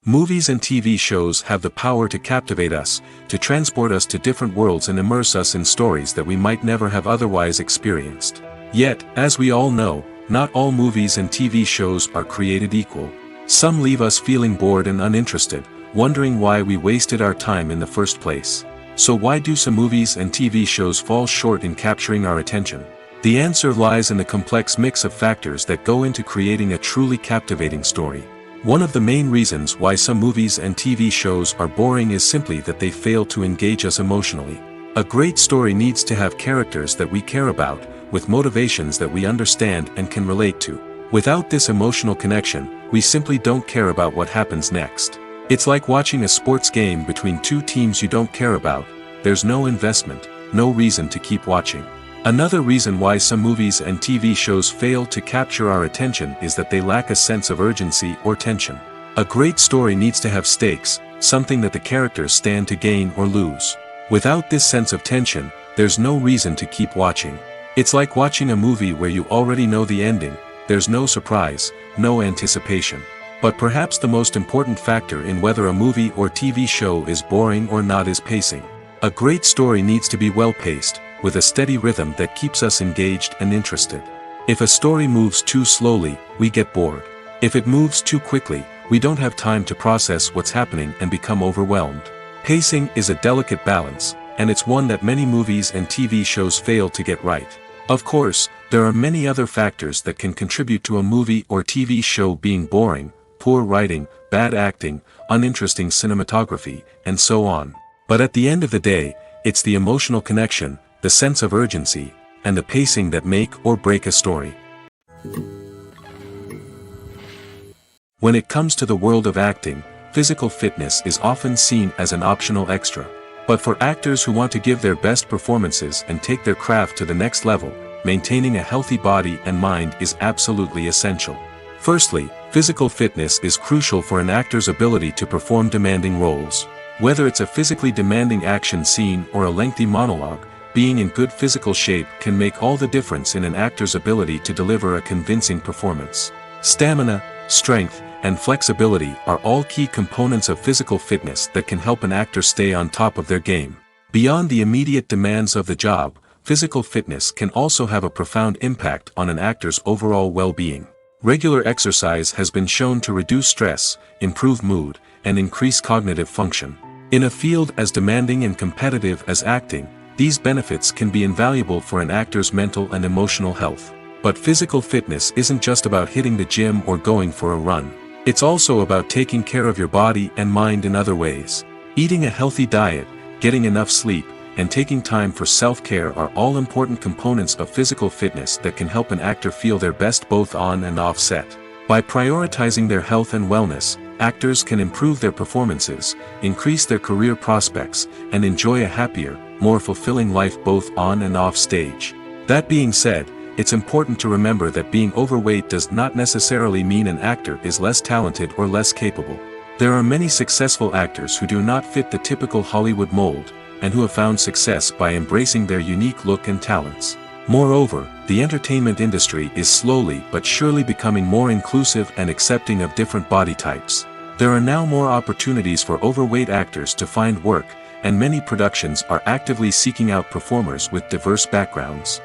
Movies and TV shows have the power to captivate us, to transport us to different worlds and immerse us in stories that we might never have otherwise experienced. Yet, as we all know, not all movies and TV shows are created equal. Some leave us feeling bored and uninterested, wondering why we wasted our time in the first place. So why do some movies and TV shows fall short in capturing our attention? The answer lies in the complex mix of factors that go into creating a truly captivating story. One of the main reasons why some movies and TV shows are boring is simply that they fail to engage us emotionally. A great story needs to have characters that we care about, with motivations that we understand and can relate to. Without this emotional connection, we simply don't care about what happens next. It's like watching a sports game between two teams you don't care about. There's no investment, no reason to keep watching. Another reason why some movies and TV shows fail to capture our attention is that they lack a sense of urgency or tension. A great story needs to have stakes, something that the characters stand to gain or lose. Without this sense of tension, there's no reason to keep watching. It's like watching a movie where you already know the ending. There's no surprise, no anticipation. But perhaps the most important factor in whether a movie or TV show is boring or not is pacing. A great story needs to be well-paced, with a steady rhythm that keeps us engaged and interested. If a story moves too slowly, we get bored. If it moves too quickly, we don't have time to process what's happening and become overwhelmed. Pacing is a delicate balance, and it's one that many movies and TV shows fail to get right. Of course, there are many other factors that can contribute to a movie or TV show being boring: poor writing, bad acting, uninteresting cinematography, and so on. But at the end of the day, it's the emotional connection, the sense of urgency, and the pacing that make or break a story. When it comes to the world of acting, physical fitness is often seen as an optional extra. But for actors who want to give their best performances and take their craft to the next level, maintaining a healthy body and mind is absolutely essential. Firstly, physical fitness is crucial for an actor's ability to perform demanding roles. Whether it's a physically demanding action scene or a lengthy monologue, being in good physical shape can make all the difference in an actor's ability to deliver a convincing performance. Stamina, strength, and flexibility are all key components of physical fitness that can help an actor stay on top of their game. Beyond the immediate demands of the job, physical fitness can also have a profound impact on an actor's overall well-being. Regular exercise has been shown to reduce stress, improve mood, and increase cognitive function. In a field as demanding and competitive as acting, these benefits can be invaluable for an actor's mental and emotional health. But physical fitness isn't just about hitting the gym or going for a run. It's also about taking care of your body and mind in other ways. Eating a healthy diet, getting enough sleep, and taking time for self-care are all important components of physical fitness that can help an actor feel their best both on and off set. By prioritizing their health and wellness, actors can improve their performances, increase their career prospects, and enjoy a happier, more fulfilling life both on and off stage. That being said, it's important to remember that being overweight does not necessarily mean an actor is less talented or less capable. There are many successful actors who do not fit the typical Hollywood mold, and who have found success by embracing their unique look and talents. Moreover, the entertainment industry is slowly but surely becoming more inclusive and accepting of different body types. There are now more opportunities for overweight actors to find work, and many productions are actively seeking out performers with diverse backgrounds.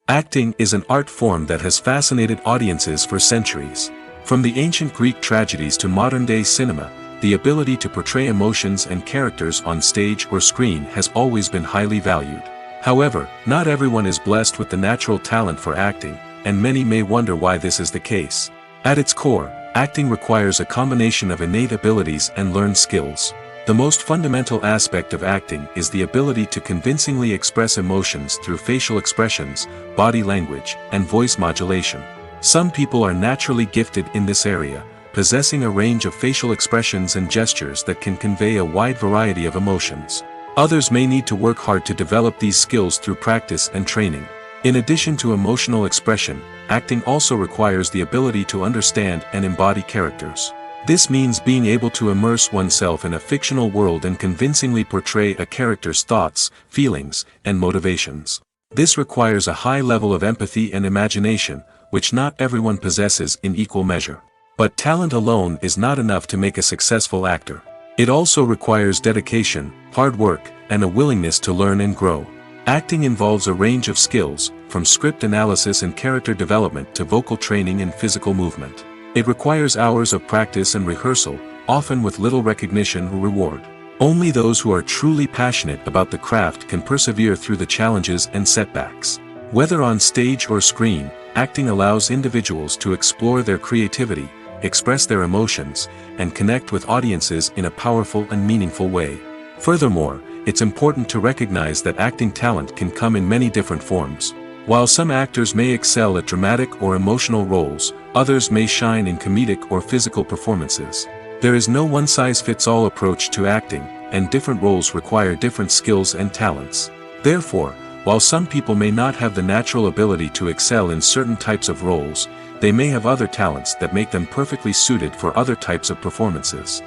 Acting is an art form that has fascinated audiences for centuries. From the ancient Greek tragedies to modern-day cinema, the ability to portray emotions and characters on stage or screen has always been highly valued. However, not everyone is blessed with the natural talent for acting, and many may wonder why this is the case. At its core, acting requires a combination of innate abilities and learned skills. The most fundamental aspect of acting is the ability to convincingly express emotions through facial expressions, body language, and voice modulation. Some people are naturally gifted in this area, possessing a range of facial expressions and gestures that can convey a wide variety of emotions. Others may need to work hard to develop these skills through practice and training. In addition to emotional expression, acting also requires the ability to understand and embody characters. This means being able to immerse oneself in a fictional world and convincingly portray a character's thoughts, feelings, and motivations. This requires a high level of empathy and imagination, which not everyone possesses in equal measure. But talent alone is not enough to make a successful actor. It also requires dedication, hard work, and a willingness to learn and grow. Acting involves a range of skills, from script analysis and character development to vocal training and physical movement. It requires hours of practice and rehearsal, often with little recognition or reward. Only those who are truly passionate about the craft can persevere through the challenges and setbacks. Whether on stage or screen, acting allows individuals to explore their creativity, express their emotions, and connect with audiences in a powerful and meaningful way. Furthermore, it's important to recognize that acting talent can come in many different forms. While some actors may excel at dramatic or emotional roles, others may shine in comedic or physical performances. There is no one-size-fits-all approach to acting, and different roles require different skills and talents. Therefore, while some people may not have the natural ability to excel in certain types of roles, they may have other talents that make them perfectly suited for other types of performances.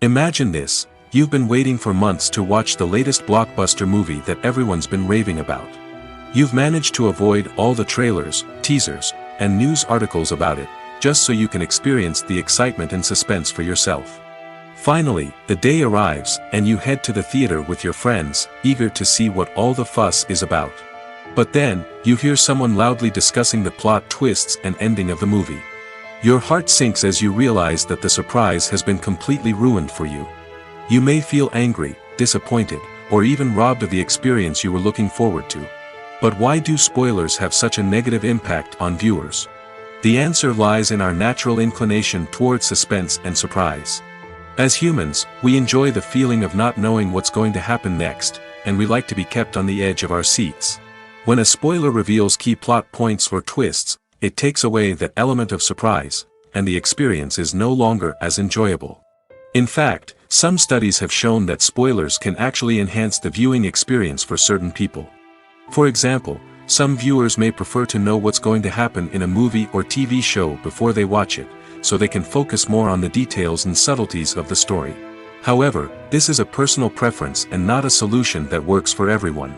Imagine this: you've been waiting for months to watch the latest blockbuster movie that everyone's been raving about. You've managed to avoid all the trailers, teasers, and news articles about it, just so you can experience the excitement and suspense for yourself. Finally, the day arrives, and you head to the theater with your friends, eager to see what all the fuss is about. But then, you hear someone loudly discussing the plot twists and ending of the movie. Your heart sinks as you realize that the surprise has been completely ruined for you. You may feel angry, disappointed, or even robbed of the experience you were looking forward to. But why do spoilers have such a negative impact on viewers? The answer lies in our natural inclination towards suspense and surprise. As humans, we enjoy the feeling of not knowing what's going to happen next, and we like to be kept on the edge of our seats. When a spoiler reveals key plot points or twists, it takes away that element of surprise, and the experience is no longer as enjoyable. In fact, some studies have shown that spoilers can actually enhance the viewing experience for certain people. For example, some viewers may prefer to know what's going to happen in a movie or TV show before they watch it, so they can focus more on the details and subtleties of the story. However, this is a personal preference and not a solution that works for everyone.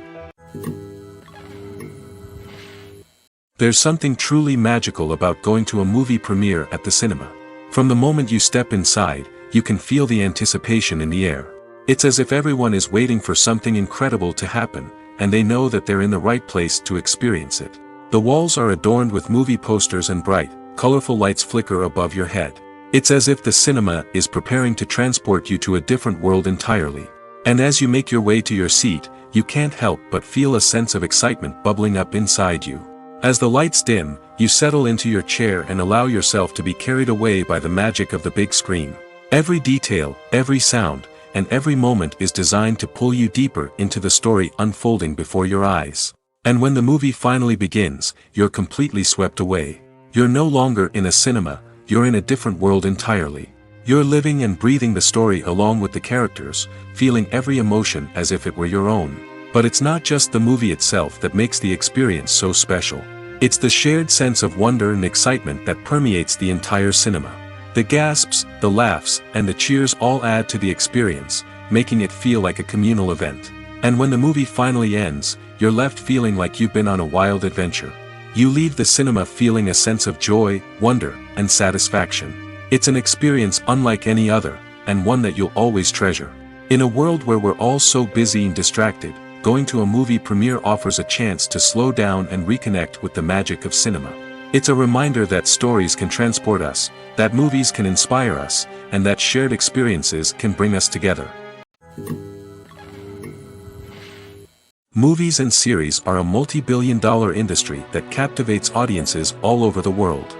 There's something truly magical about going to a movie premiere at the cinema. From the moment you step inside, you can feel the anticipation in the air. It's as if everyone is waiting for something incredible to happen, and they know that they're in the right place to experience it. The walls are adorned with movie posters and bright, colorful lights flicker above your head. It's as if the cinema is preparing to transport you to a different world entirely. And as you make your way to your seat, you can't help but feel a sense of excitement bubbling up inside you. As the lights dim, you settle into your chair and allow yourself to be carried away by the magic of the big screen. Every detail, every sound, and every moment is designed to pull you deeper into the story unfolding before your eyes. And when the movie finally begins, you're completely swept away. You're no longer in a cinema, you're in a different world entirely. You're living and breathing the story along with the characters, feeling every emotion as if it were your own. But it's not just the movie itself that makes the experience so special. It's the shared sense of wonder and excitement that permeates the entire cinema. The gasps, the laughs, and the cheers all add to the experience, making it feel like a communal event. And when the movie finally ends, you're left feeling like you've been on a wild adventure. You leave the cinema feeling a sense of joy, wonder, and satisfaction. It's an experience unlike any other, and one that you'll always treasure. In a world where we're all so busy and distracted, going to a movie premiere offers a chance to slow down and reconnect with the magic of cinema. It's a reminder that stories can transport us, that movies can inspire us, and that shared experiences can bring us together. Movies and series are a multi-billion-dollar industry that captivates audiences all over the world.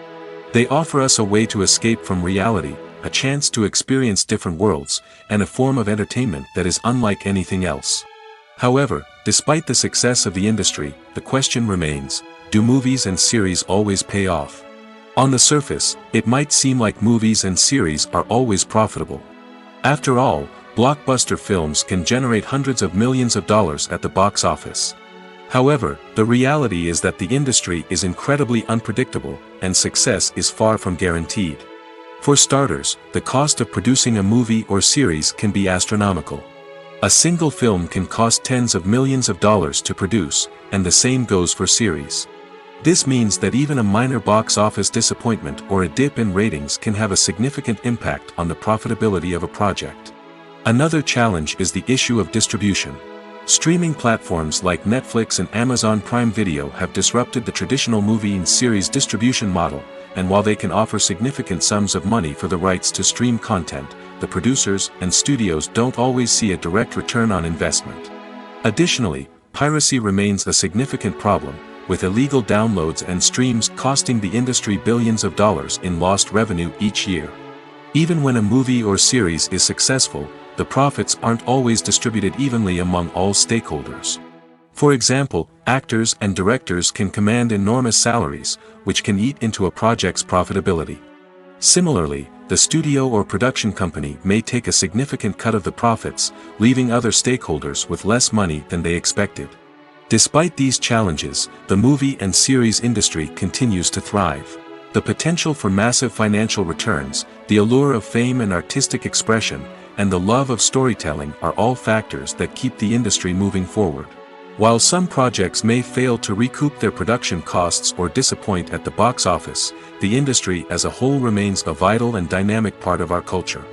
They offer us a way to escape from reality, a chance to experience different worlds, and a form of entertainment that is unlike anything else. However, despite the success of the industry, the question remains, do movies and series always pay off? On the surface, it might seem like movies and series are always profitable. After all, blockbuster films can generate hundreds of millions of dollars at the box office. However, the reality is that the industry is incredibly unpredictable, and success is far from guaranteed. For starters, the cost of producing a movie or series can be astronomical. A single film can cost tens of millions of dollars to produce, and the same goes for series. This means that even a minor box office disappointment or a dip in ratings can have a significant impact on the profitability of a project. Another challenge is the issue of distribution. Streaming platforms like Netflix and Amazon Prime Video have disrupted the traditional movie and series distribution model, and while they can offer significant sums of money for the rights to stream content, the producers and studios don't always see a direct return on investment. Additionally, piracy remains a significant problem, with illegal downloads and streams costing the industry billions of dollars in lost revenue each year. Even when a movie or series is successful, the profits aren't always distributed evenly among all stakeholders. For example, actors and directors can command enormous salaries, which can eat into a project's profitability. Similarly, the studio or production company may take a significant cut of the profits, leaving other stakeholders with less money than they expected. Despite these challenges, the movie and series industry continues to thrive. The potential for massive financial returns, the allure of fame and artistic expression, and the love of storytelling are all factors that keep the industry moving forward. While some projects may fail to recoup their production costs or disappoint at the box office, the industry as a whole remains a vital and dynamic part of our culture.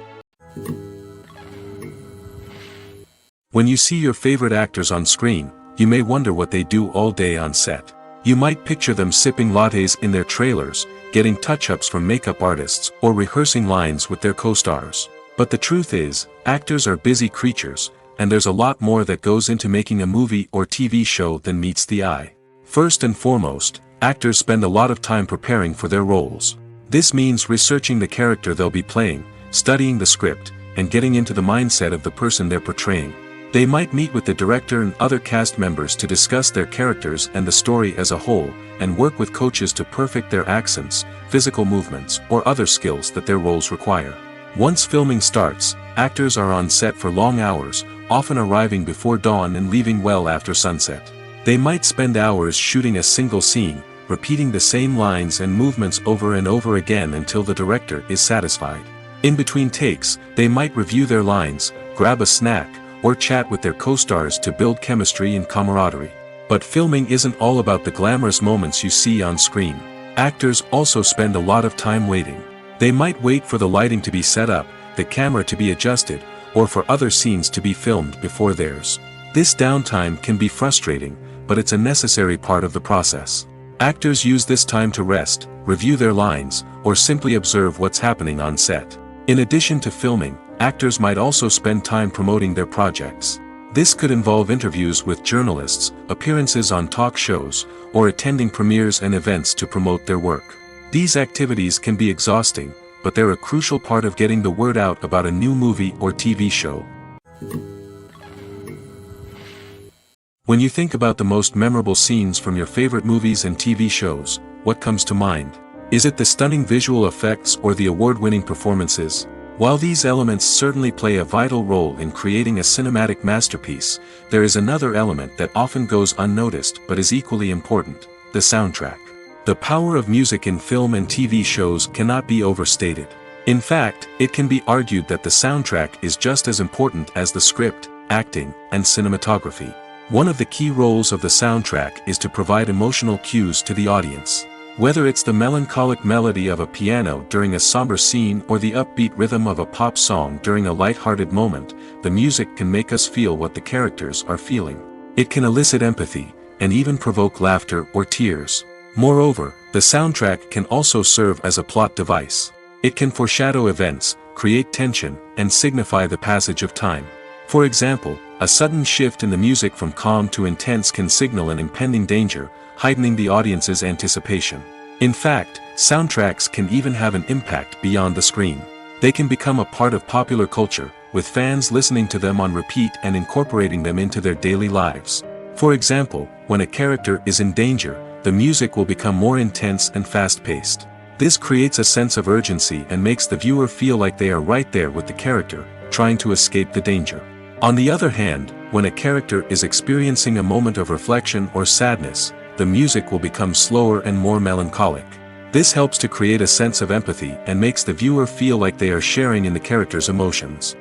When you see your favorite actors on screen, you may wonder what they do all day on set. You might picture them sipping lattes in their trailers, getting touch-ups from makeup artists, or rehearsing lines with their co-stars. But the truth is, actors are busy creatures, and there's a lot more that goes into making a movie or TV show than meets the eye. First and foremost, actors spend a lot of time preparing for their roles. This means researching the character they'll be playing, studying the script, and getting into the mindset of the person they're portraying. They might meet with the director and other cast members to discuss their characters and the story as a whole, and work with coaches to perfect their accents, physical movements, or other skills that their roles require. Once filming starts, actors are on set for long hours, often arriving before dawn and leaving well after sunset. They might spend hours shooting a single scene, repeating the same lines and movements over and over again until the director is satisfied. In between takes, they might review their lines, grab a snack, or chat with their co-stars to build chemistry and camaraderie. But filming isn't all about the glamorous moments you see on screen. Actors also spend a lot of time waiting. They might wait for the lighting to be set up, the camera to be adjusted, or for other scenes to be filmed before theirs. This downtime can be frustrating, but it's a necessary part of the process. Actors use this time to rest, review their lines, or simply observe what's happening on set. In addition to filming, actors might also spend time promoting their projects. This could involve interviews with journalists, appearances on talk shows, or attending premieres and events to promote their work. These activities can be exhausting, but they're a crucial part of getting the word out about a new movie or TV show. When you think about the most memorable scenes from your favorite movies and TV shows, what comes to mind? Is it the stunning visual effects or the award-winning performances? While these elements certainly play a vital role in creating a cinematic masterpiece, there is another element that often goes unnoticed but is equally important: the soundtrack. The power of music in film and TV shows cannot be overstated. In fact, it can be argued that the soundtrack is just as important as the script, acting, and cinematography. One of the key roles of the soundtrack is to provide emotional cues to the audience. Whether it's the melancholic melody of a piano during a somber scene or the upbeat rhythm of a pop song during a light-hearted moment, the music can make us feel what the characters are feeling. It can elicit empathy, and even provoke laughter or tears. Moreover, the soundtrack can also serve as a plot device. It can foreshadow events, create tension, and signify the passage of time. For example, a sudden shift in the music from calm to intense can signal an impending danger, heightening the audience's anticipation. In fact, soundtracks can even have an impact beyond the screen. They can become a part of popular culture, with fans listening to them on repeat and incorporating them into their daily lives. For example, when a character is in danger, the music will become more intense and fast-paced. This creates a sense of urgency and makes the viewer feel like they are right there with the character, trying to escape the danger. On the other hand, when a character is experiencing a moment of reflection or sadness, the music will become slower and more melancholic. This helps to create a sense of empathy and makes the viewer feel like they are sharing in the character's emotions.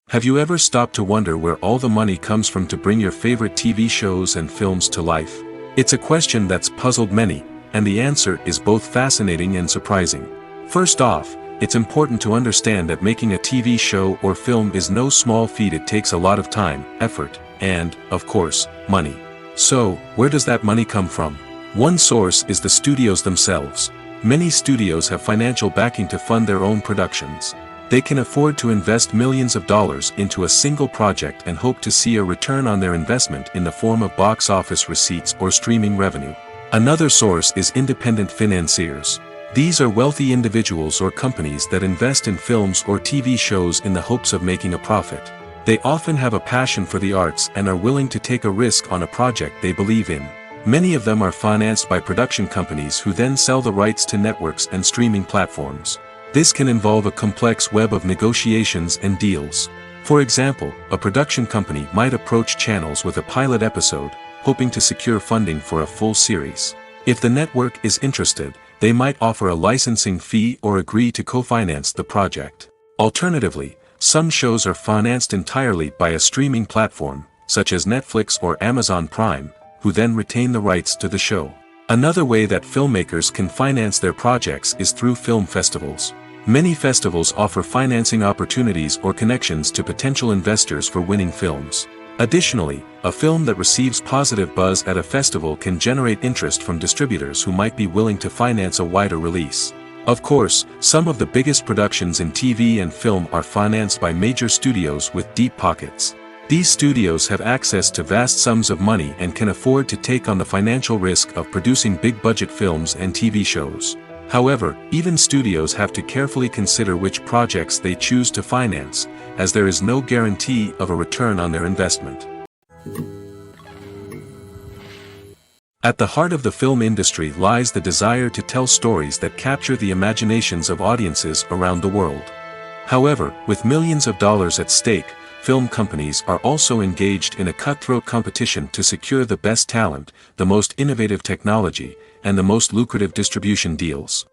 Have you ever stopped to wonder where all the money comes from to bring your favorite TV shows and films to life? It's a question that's puzzled many, and the answer is both fascinating and surprising. First off, it's important to understand that making a TV show or film is no small feat. It takes a lot of time, effort, and, of course, money. So, where does that money come from? One source is the studios themselves. Many studios have financial backing to fund their own productions. They can afford to invest millions of dollars into a single project and hope to see a return on their investment in the form of box office receipts or streaming revenue. Another source is independent financiers. These are wealthy individuals or companies that invest in films or TV shows in the hopes of making a profit. They often have a passion for the arts and are willing to take a risk on a project they believe in. Many of them are financed by production companies who then sell the rights to networks and streaming platforms. This can involve a complex web of negotiations and deals. For example, a production company might approach channels with a pilot episode, hoping to secure funding for a full series. If the network is interested, they might offer a licensing fee or agree to co-finance the project. Alternatively, some shows are financed entirely by a streaming platform, such as Netflix or Amazon Prime, who then retain the rights to the show. Another way that filmmakers can finance their projects is through film festivals. Many festivals offer financing opportunities or connections to potential investors for winning films. Additionally, a film that receives positive buzz at a festival can generate interest from distributors who might be willing to finance a wider release. Of course, some of the biggest productions in TV and film are financed by major studios with deep pockets. These studios have access to vast sums of money and can afford to take on the financial risk of producing big-budget films and TV shows. However, even studios have to carefully consider which projects they choose to finance, as there is no guarantee of a return on their investment. At the heart of the film industry lies the desire to tell stories that capture the imaginations of audiences around the world. However, with millions of dollars at stake, film companies are also engaged in a cutthroat competition to secure the best talent, the most innovative technology, and the most lucrative distribution deals.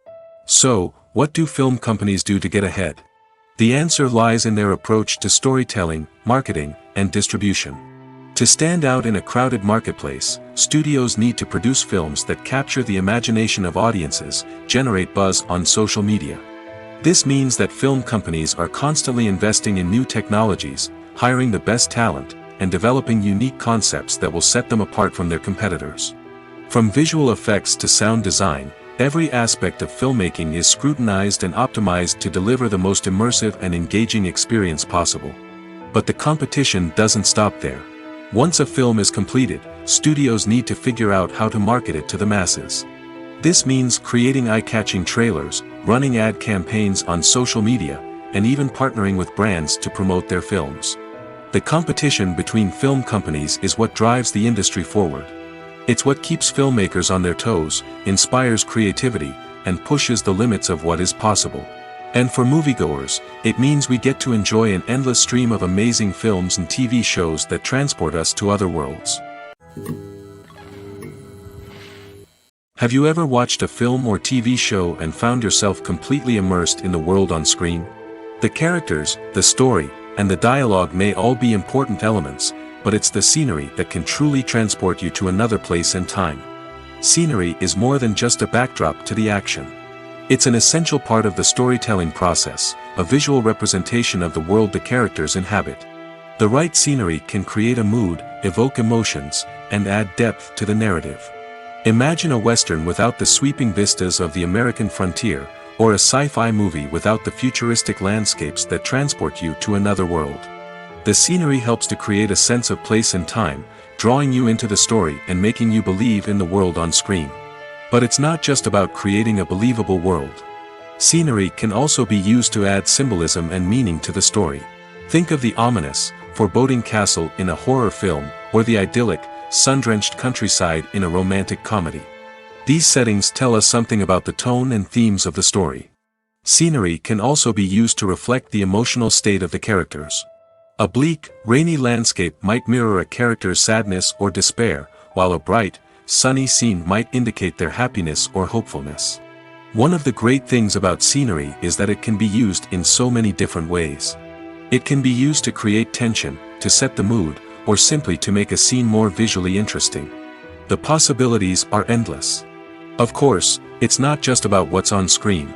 So, what do film companies do to get ahead? The answer lies in their approach to storytelling, marketing, and distribution. To stand out in a crowded marketplace, studios need to produce films that capture the imagination of audiences, generate buzz on social media. This means that film companies are constantly investing in new technologies, hiring the best talent, and developing unique concepts that will set them apart from their competitors. From visual effects to sound design, every aspect of filmmaking is scrutinized and optimized to deliver the most immersive and engaging experience possible. But the competition doesn't stop there. Once a film is completed, studios need to figure out how to market it to the masses. This means creating eye-catching trailers, running ad campaigns on social media, and even partnering with brands to promote their films. The competition between film companies is what drives the industry forward. It's what keeps filmmakers on their toes, inspires creativity, and pushes the limits of what is possible. And for moviegoers, it means we get to enjoy an endless stream of amazing films and TV shows that transport us to other worlds. Have you ever watched a film or TV show and found yourself completely immersed in the world on screen? The characters, the story, and the dialogue may all be important elements, but it's the scenery that can truly transport you to another place and time. Scenery is more than just a backdrop to the action. It's an essential part of the storytelling process, a visual representation of the world the characters inhabit. The right scenery can create a mood, evoke emotions, and add depth to the narrative. Imagine a Western without the sweeping vistas of the American frontier, or a sci-fi movie without the futuristic landscapes that transport you to another world. The scenery helps to create a sense of place and time, drawing you into the story and making you believe in the world on screen. But it's not just about creating a believable world. Scenery can also be used to add symbolism and meaning to the story. Think of the ominous, foreboding castle in a horror film, or the idyllic, sun-drenched countryside in a romantic comedy. These settings tell us something about the tone and themes of the story. Scenery can also be used to reflect the emotional state of the characters. A bleak, rainy landscape might mirror a character's sadness or despair, while a bright, sunny scene might indicate their happiness or hopefulness. One of the great things about scenery is that it can be used in so many different ways. It can be used to create tension, to set the mood, or simply to make a scene more visually interesting. The possibilities are endless. Of course, it's not just about what's on screen.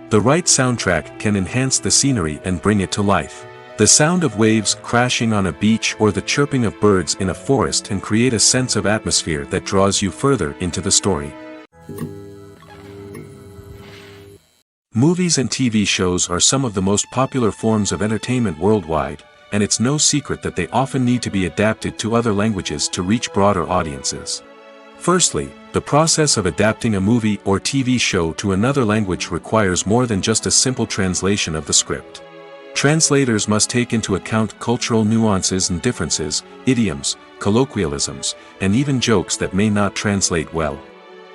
The right soundtrack can enhance the scenery and bring it to life. The sound of waves crashing on a beach or the chirping of birds in a forest can create a sense of atmosphere that draws you further into the story. Movies and TV shows are some of the most popular forms of entertainment worldwide, and it's no secret that they often need to be adapted to other languages to reach broader audiences. Firstly, the process of adapting a movie or TV show to another language requires more than just a simple translation of the script. Translators must take into account cultural nuances and differences, idioms, colloquialisms, and even jokes that may not translate well.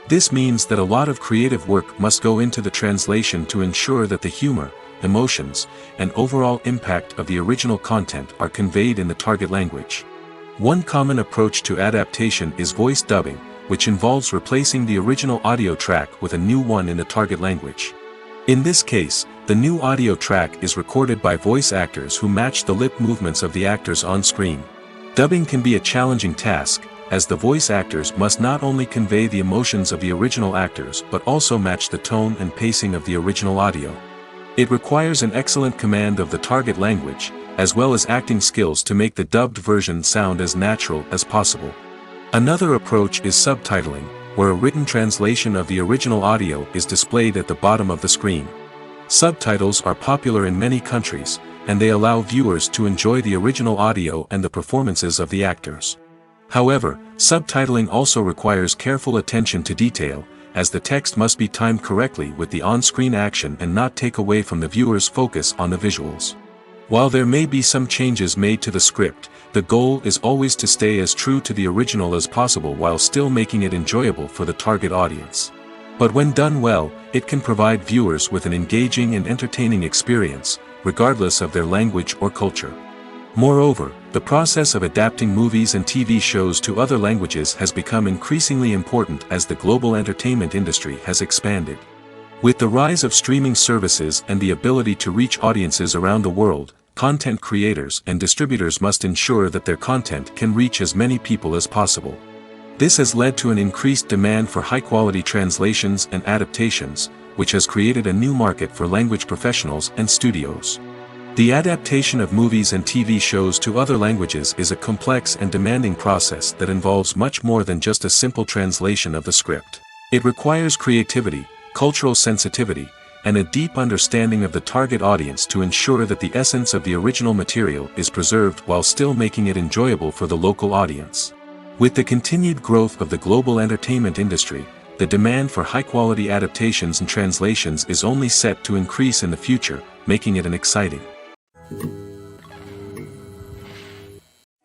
This means that a lot of creative work must go into the translation to ensure that the humor, emotions, and overall impact of the original content are conveyed in the target language. One common approach to adaptation is voice dubbing, which involves replacing the original audio track with a new one in the target language. In this case, the new audio track is recorded by voice actors who match the lip movements of the actors on screen. Dubbing can be a challenging task, as the voice actors must not only convey the emotions of the original actors but also match the tone and pacing of the original audio. It requires an excellent command of the target language, as well as acting skills to make the dubbed version sound as natural as possible. Another approach is subtitling, where a written translation of the original audio is displayed at the bottom of the screen. Subtitles are popular in many countries, and they allow viewers to enjoy the original audio and the performances of the actors. However, subtitling also requires careful attention to detail, as the text must be timed correctly with the on-screen action and not take away from the viewer's focus on the visuals. While there may be some changes made to the script, the goal is always to stay as true to the original as possible while still making it enjoyable for the target audience. But when done well, it can provide viewers with an engaging and entertaining experience, regardless of their language or culture. Moreover, the process of adapting movies and TV shows to other languages has become increasingly important as the global entertainment industry has expanded. With the rise of streaming services and the ability to reach audiences around the world, content creators and distributors must ensure that their content can reach as many people as possible. This has led to an increased demand for high-quality translations and adaptations, which has created a new market for language professionals and studios. The adaptation of movies and TV shows to other languages is a complex and demanding process that involves much more than just a simple translation of the script. It requires creativity, cultural sensitivity, and a deep understanding of the target audience to ensure that the essence of the original material is preserved while still making it enjoyable for the local audience. With the continued growth of the global entertainment industry, the demand for high-quality adaptations and translations is only set to increase in the future, making it an exciting.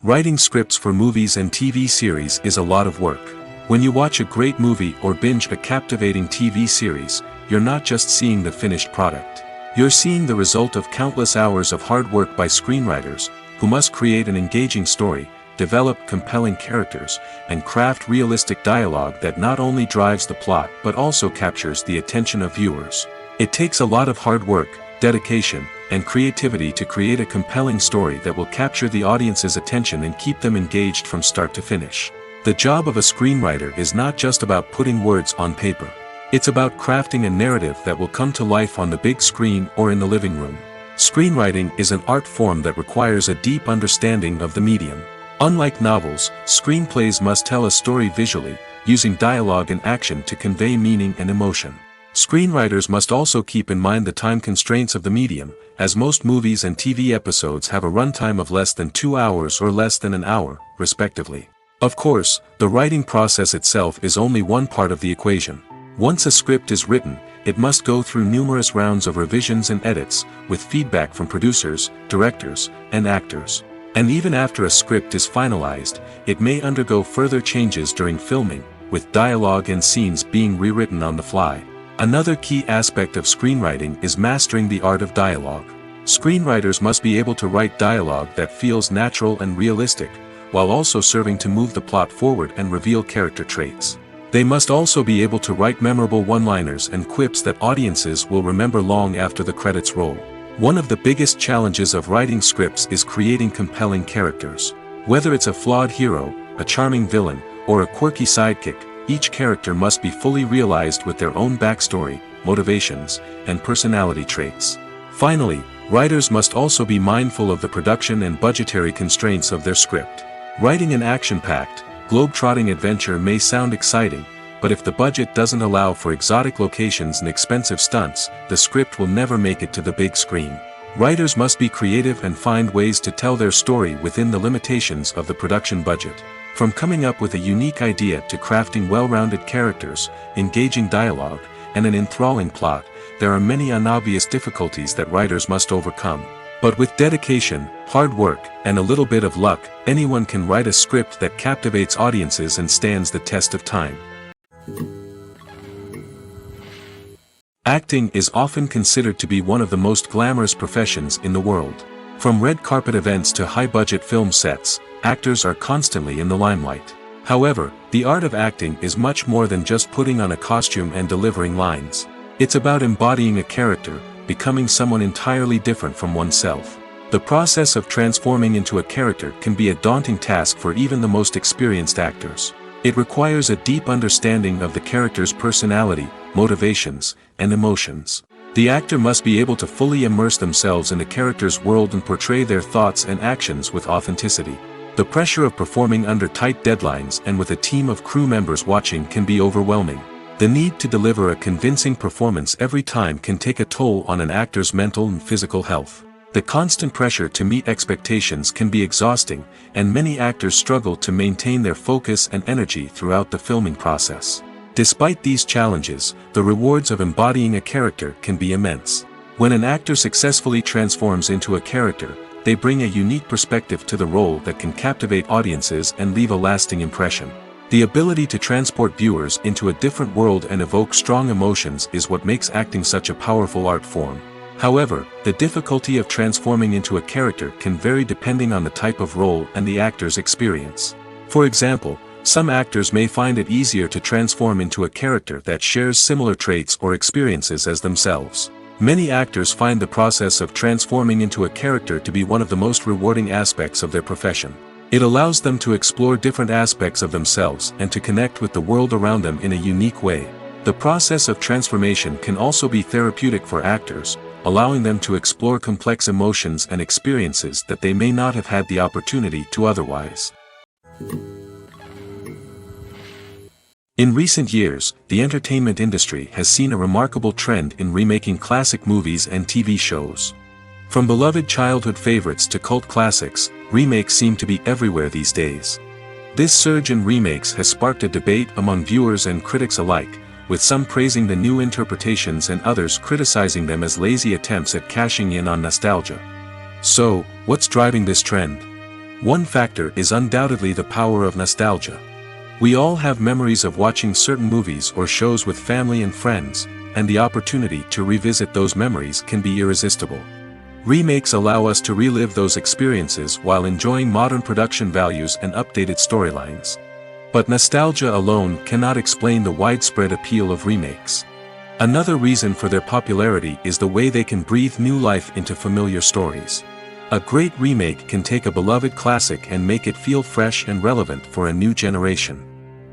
Writing scripts for movies and TV series is a lot of work. When you watch a great movie or binge a captivating TV series, you're not just seeing the finished product. You're seeing the result of countless hours of hard work by screenwriters, who must create an engaging story, develop compelling characters, and craft realistic dialogue that not only drives the plot but also captures the attention of viewers. It takes a lot of hard work, dedication, and creativity to create a compelling story that will capture the audience's attention and keep them engaged from start to finish. The job of a screenwriter is not just about putting words on paper. It's about crafting a narrative that will come to life on the big screen or in the living room. Screenwriting is an art form that requires a deep understanding of the medium. Unlike novels, screenplays must tell a story visually, using dialogue and action to convey meaning and emotion. Screenwriters must also keep in mind the time constraints of the medium, as most movies and TV episodes have a runtime of less than 2 hours or less than an hour, respectively. Of course, the writing process itself is only one part of the equation. Once a script is written, it must go through numerous rounds of revisions and edits, with feedback from producers, directors, and actors. And even after a script is finalized, it may undergo further changes during filming, with dialogue and scenes being rewritten on the fly. Another key aspect of screenwriting is mastering the art of dialogue. Screenwriters must be able to write dialogue that feels natural and realistic, while also serving to move the plot forward and reveal character traits. They must also be able to write memorable one-liners and quips that audiences will remember long after the credits roll. One of the biggest challenges of writing scripts is creating compelling characters. Whether it's a flawed hero, a charming villain, or a quirky sidekick, each character must be fully realized with their own backstory, motivations, and personality traits. Finally, writers must also be mindful of the production and budgetary constraints of their script. Writing an action-packed, globe-trotting adventure may sound exciting, but if the budget doesn't allow for exotic locations and expensive stunts, the script will never make it to the big screen. Writers must be creative and find ways to tell their story within the limitations of the production budget. From coming up with a unique idea to crafting well-rounded characters, engaging dialogue, and an enthralling plot, there are many unobvious difficulties that writers must overcome. But with dedication, hard work, and a little bit of luck, anyone can write a script that captivates audiences and stands the test of time. Acting is often considered to be one of the most glamorous professions in the world. From red carpet events to high-budget film sets, actors are constantly in the limelight. However, the art of acting is much more than just putting on a costume and delivering lines. It's about embodying a character, becoming someone entirely different from oneself. The process of transforming into a character can be a daunting task for even the most experienced actors. It requires a deep understanding of the character's personality, motivations, and emotions. The actor must be able to fully immerse themselves in the character's world and portray their thoughts and actions with authenticity. The pressure of performing under tight deadlines and with a team of crew members watching can be overwhelming. The need to deliver a convincing performance every time can take a toll on an actor's mental and physical health. The constant pressure to meet expectations can be exhausting, and many actors struggle to maintain their focus and energy throughout the filming process. Despite these challenges, the rewards of embodying a character can be immense. When an actor successfully transforms into a character, they bring a unique perspective to the role that can captivate audiences and leave a lasting impression. The ability to transport viewers into a different world and evoke strong emotions is what makes acting such a powerful art form. However, the difficulty of transforming into a character can vary depending on the type of role and the actor's experience. For example, some actors may find it easier to transform into a character that shares similar traits or experiences as themselves. Many actors find the process of transforming into a character to be one of the most rewarding aspects of their profession. It allows them to explore different aspects of themselves and to connect with the world around them in a unique way. The process of transformation can also be therapeutic for actors, allowing them to explore complex emotions and experiences that they may not have had the opportunity to otherwise. In recent years, the entertainment industry has seen a remarkable trend in remaking classic movies and TV shows. From beloved childhood favorites to cult classics, remakes seem to be everywhere these days. This surge in remakes has sparked a debate among viewers and critics alike, with some praising the new interpretations and others criticizing them as lazy attempts at cashing in on nostalgia. So, what's driving this trend? One factor is undoubtedly the power of nostalgia. We all have memories of watching certain movies or shows with family and friends, and the opportunity to revisit those memories can be irresistible. Remakes allow us to relive those experiences while enjoying modern production values and updated storylines. But nostalgia alone cannot explain the widespread appeal of remakes. Another reason for their popularity is the way they can breathe new life into familiar stories. A great remake can take a beloved classic and make it feel fresh and relevant for a new generation.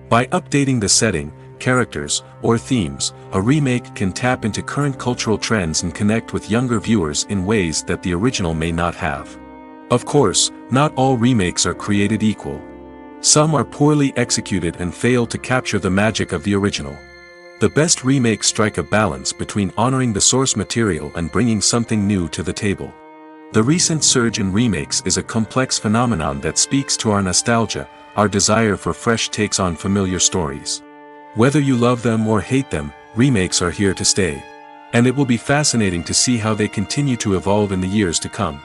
By updating the setting, characters, or themes, a remake can tap into current cultural trends and connect with younger viewers in ways that the original may not have. Of course, not all remakes are created equal. Some are poorly executed and fail to capture the magic of the original. The best remakes strike a balance between honoring the source material and bringing something new to the table. The recent surge in remakes is a complex phenomenon that speaks to our nostalgia, our desire for fresh takes on familiar stories. Whether you love them or hate them, remakes are here to stay. And it will be fascinating to see how they continue to evolve in the years to come.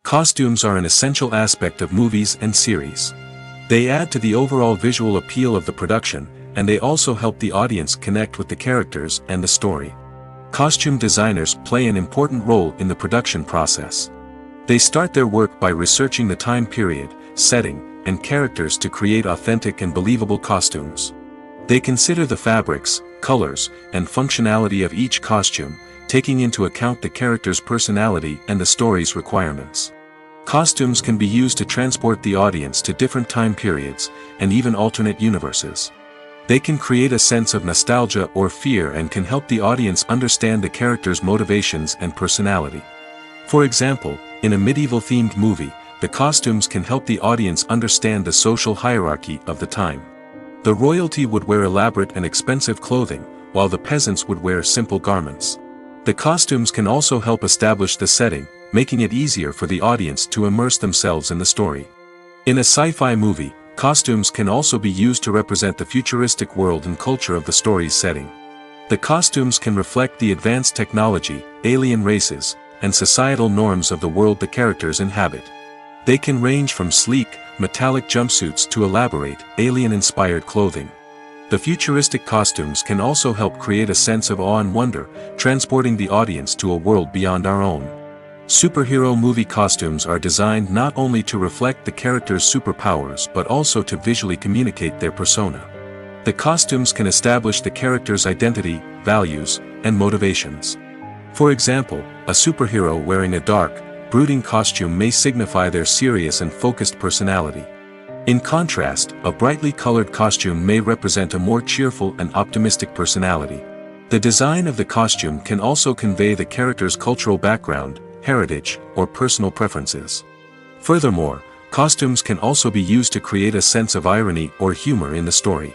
Costumes are an essential aspect of movies and series. They add to the overall visual appeal of the production, and they also help the audience connect with the characters and the story. Costume designers play an important role in the production process. They start their work by researching the time period, setting, and characters to create authentic and believable costumes. They consider the fabrics, colors, and functionality of each costume, taking into account the character's personality and the story's requirements. Costumes can be used to transport the audience to different time periods, and even alternate universes. They can create a sense of nostalgia or fear and can help the audience understand the character's motivations and personality. For example, in a medieval-themed movie, the costumes can help the audience understand the social hierarchy of the time. The royalty would wear elaborate and expensive clothing, while the peasants would wear simple garments. The costumes can also help establish the setting, making it easier for the audience to immerse themselves in the story. In a sci-fi movie, costumes can also be used to represent the futuristic world and culture of the story's setting. The costumes can reflect the advanced technology, alien races, and societal norms of the world the characters inhabit. They can range from sleek, metallic jumpsuits to elaborate, alien-inspired clothing. The futuristic costumes can also help create a sense of awe and wonder, transporting the audience to a world beyond our own. Superhero movie costumes are designed not only to reflect the character's superpowers but also to visually communicate their persona. The costumes can establish the character's identity, values, and motivations. For example, a superhero wearing a dark, brooding costume may signify their serious and focused personality. In contrast, a brightly colored costume may represent a more cheerful and optimistic personality. The design of the costume can also convey the character's cultural background, heritage, or personal preferences. Furthermore, costumes can also be used to create a sense of irony or humor in the story.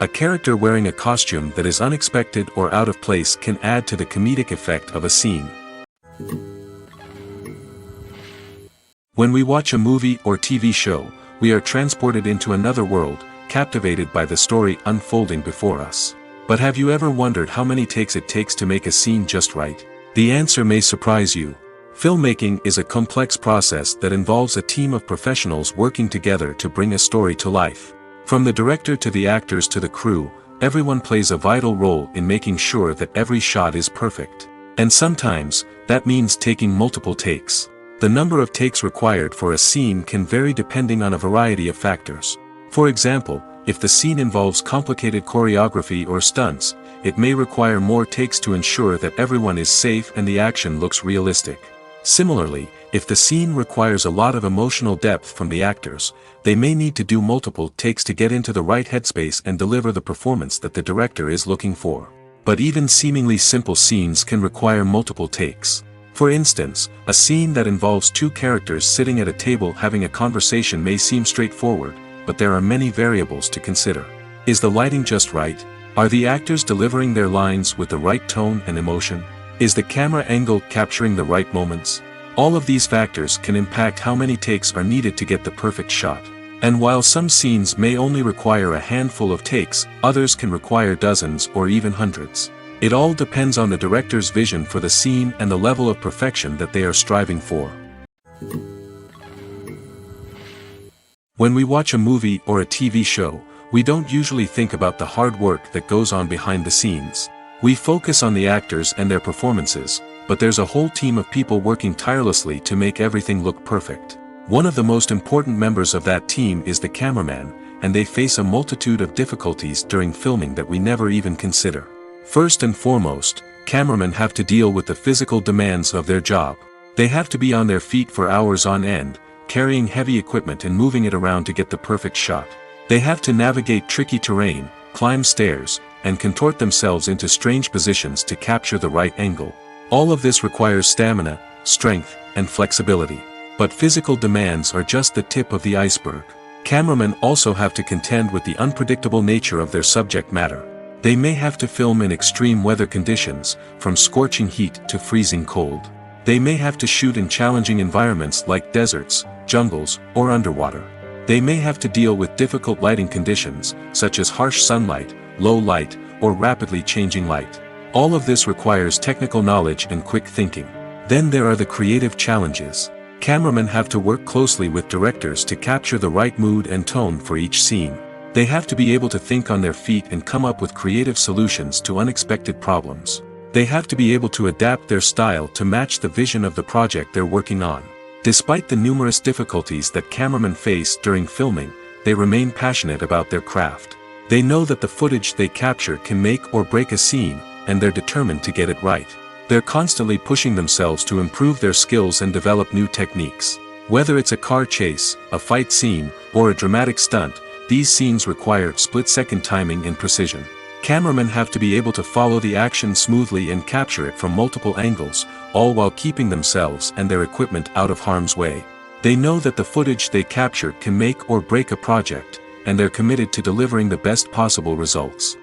A character wearing a costume that is unexpected or out of place can add to the comedic effect of a scene. When we watch a movie or TV show, we are transported into another world, captivated by the story unfolding before us. But have you ever wondered how many takes it takes to make a scene just right? The answer may surprise you. Filmmaking is a complex process that involves a team of professionals working together to bring a story to life. From the director to the actors to the crew, everyone plays a vital role in making sure that every shot is perfect. And sometimes, that means taking multiple takes. The number of takes required for a scene can vary depending on a variety of factors. For example, if the scene involves complicated choreography or stunts, it may require more takes to ensure that everyone is safe and the action looks realistic. Similarly, if the scene requires a lot of emotional depth from the actors, they may need to do multiple takes to get into the right headspace and deliver the performance that the director is looking for. But even seemingly simple scenes can require multiple takes. For instance, a scene that involves two characters sitting at a table having a conversation may seem straightforward, but there are many variables to consider. Is the lighting just right? Are the actors delivering their lines with the right tone and emotion? Is the camera angle capturing the right moments? All of these factors can impact how many takes are needed to get the perfect shot. And while some scenes may only require a handful of takes, others can require dozens or even hundreds. It all depends on the director's vision for the scene and the level of perfection that they are striving for. When we watch a movie or a TV show, we don't usually think about the hard work that goes on behind the scenes. We focus on the actors and their performances, but there's a whole team of people working tirelessly to make everything look perfect. One of the most important members of that team is the cameraman, and they face a multitude of difficulties during filming that we never even consider. First and foremost, cameramen have to deal with the physical demands of their job. They have to be on their feet for hours on end, carrying heavy equipment and moving it around to get the perfect shot. They have to navigate tricky terrain, climb stairs, and contort themselves into strange positions to capture the right angle. All of this requires stamina, strength, and flexibility. But physical demands are just the tip of the iceberg. Cameramen also have to contend with the unpredictable nature of their subject matter. They may have to film in extreme weather conditions, from scorching heat to freezing cold. They may have to shoot in challenging environments like deserts, jungles, or underwater. They may have to deal with difficult lighting conditions, such as harsh sunlight, low light, or rapidly changing light. All of this requires technical knowledge and quick thinking. Then there are the creative challenges. Cameramen have to work closely with directors to capture the right mood and tone for each scene. They have to be able to think on their feet and come up with creative solutions to unexpected problems. They have to be able to adapt their style to match the vision of the project they're working on. Despite the numerous difficulties that cameramen face during filming, they remain passionate about their craft. They know that the footage they capture can make or break a scene, and they're determined to get it right. They're constantly pushing themselves to improve their skills and develop new techniques. Whether it's a car chase, a fight scene, or a dramatic stunt, these scenes require split-second timing and precision. Cameramen have to be able to follow the action smoothly and capture it from multiple angles, all while keeping themselves and their equipment out of harm's way. They know that the footage they capture can make or break a project, and they're committed to delivering the best possible results.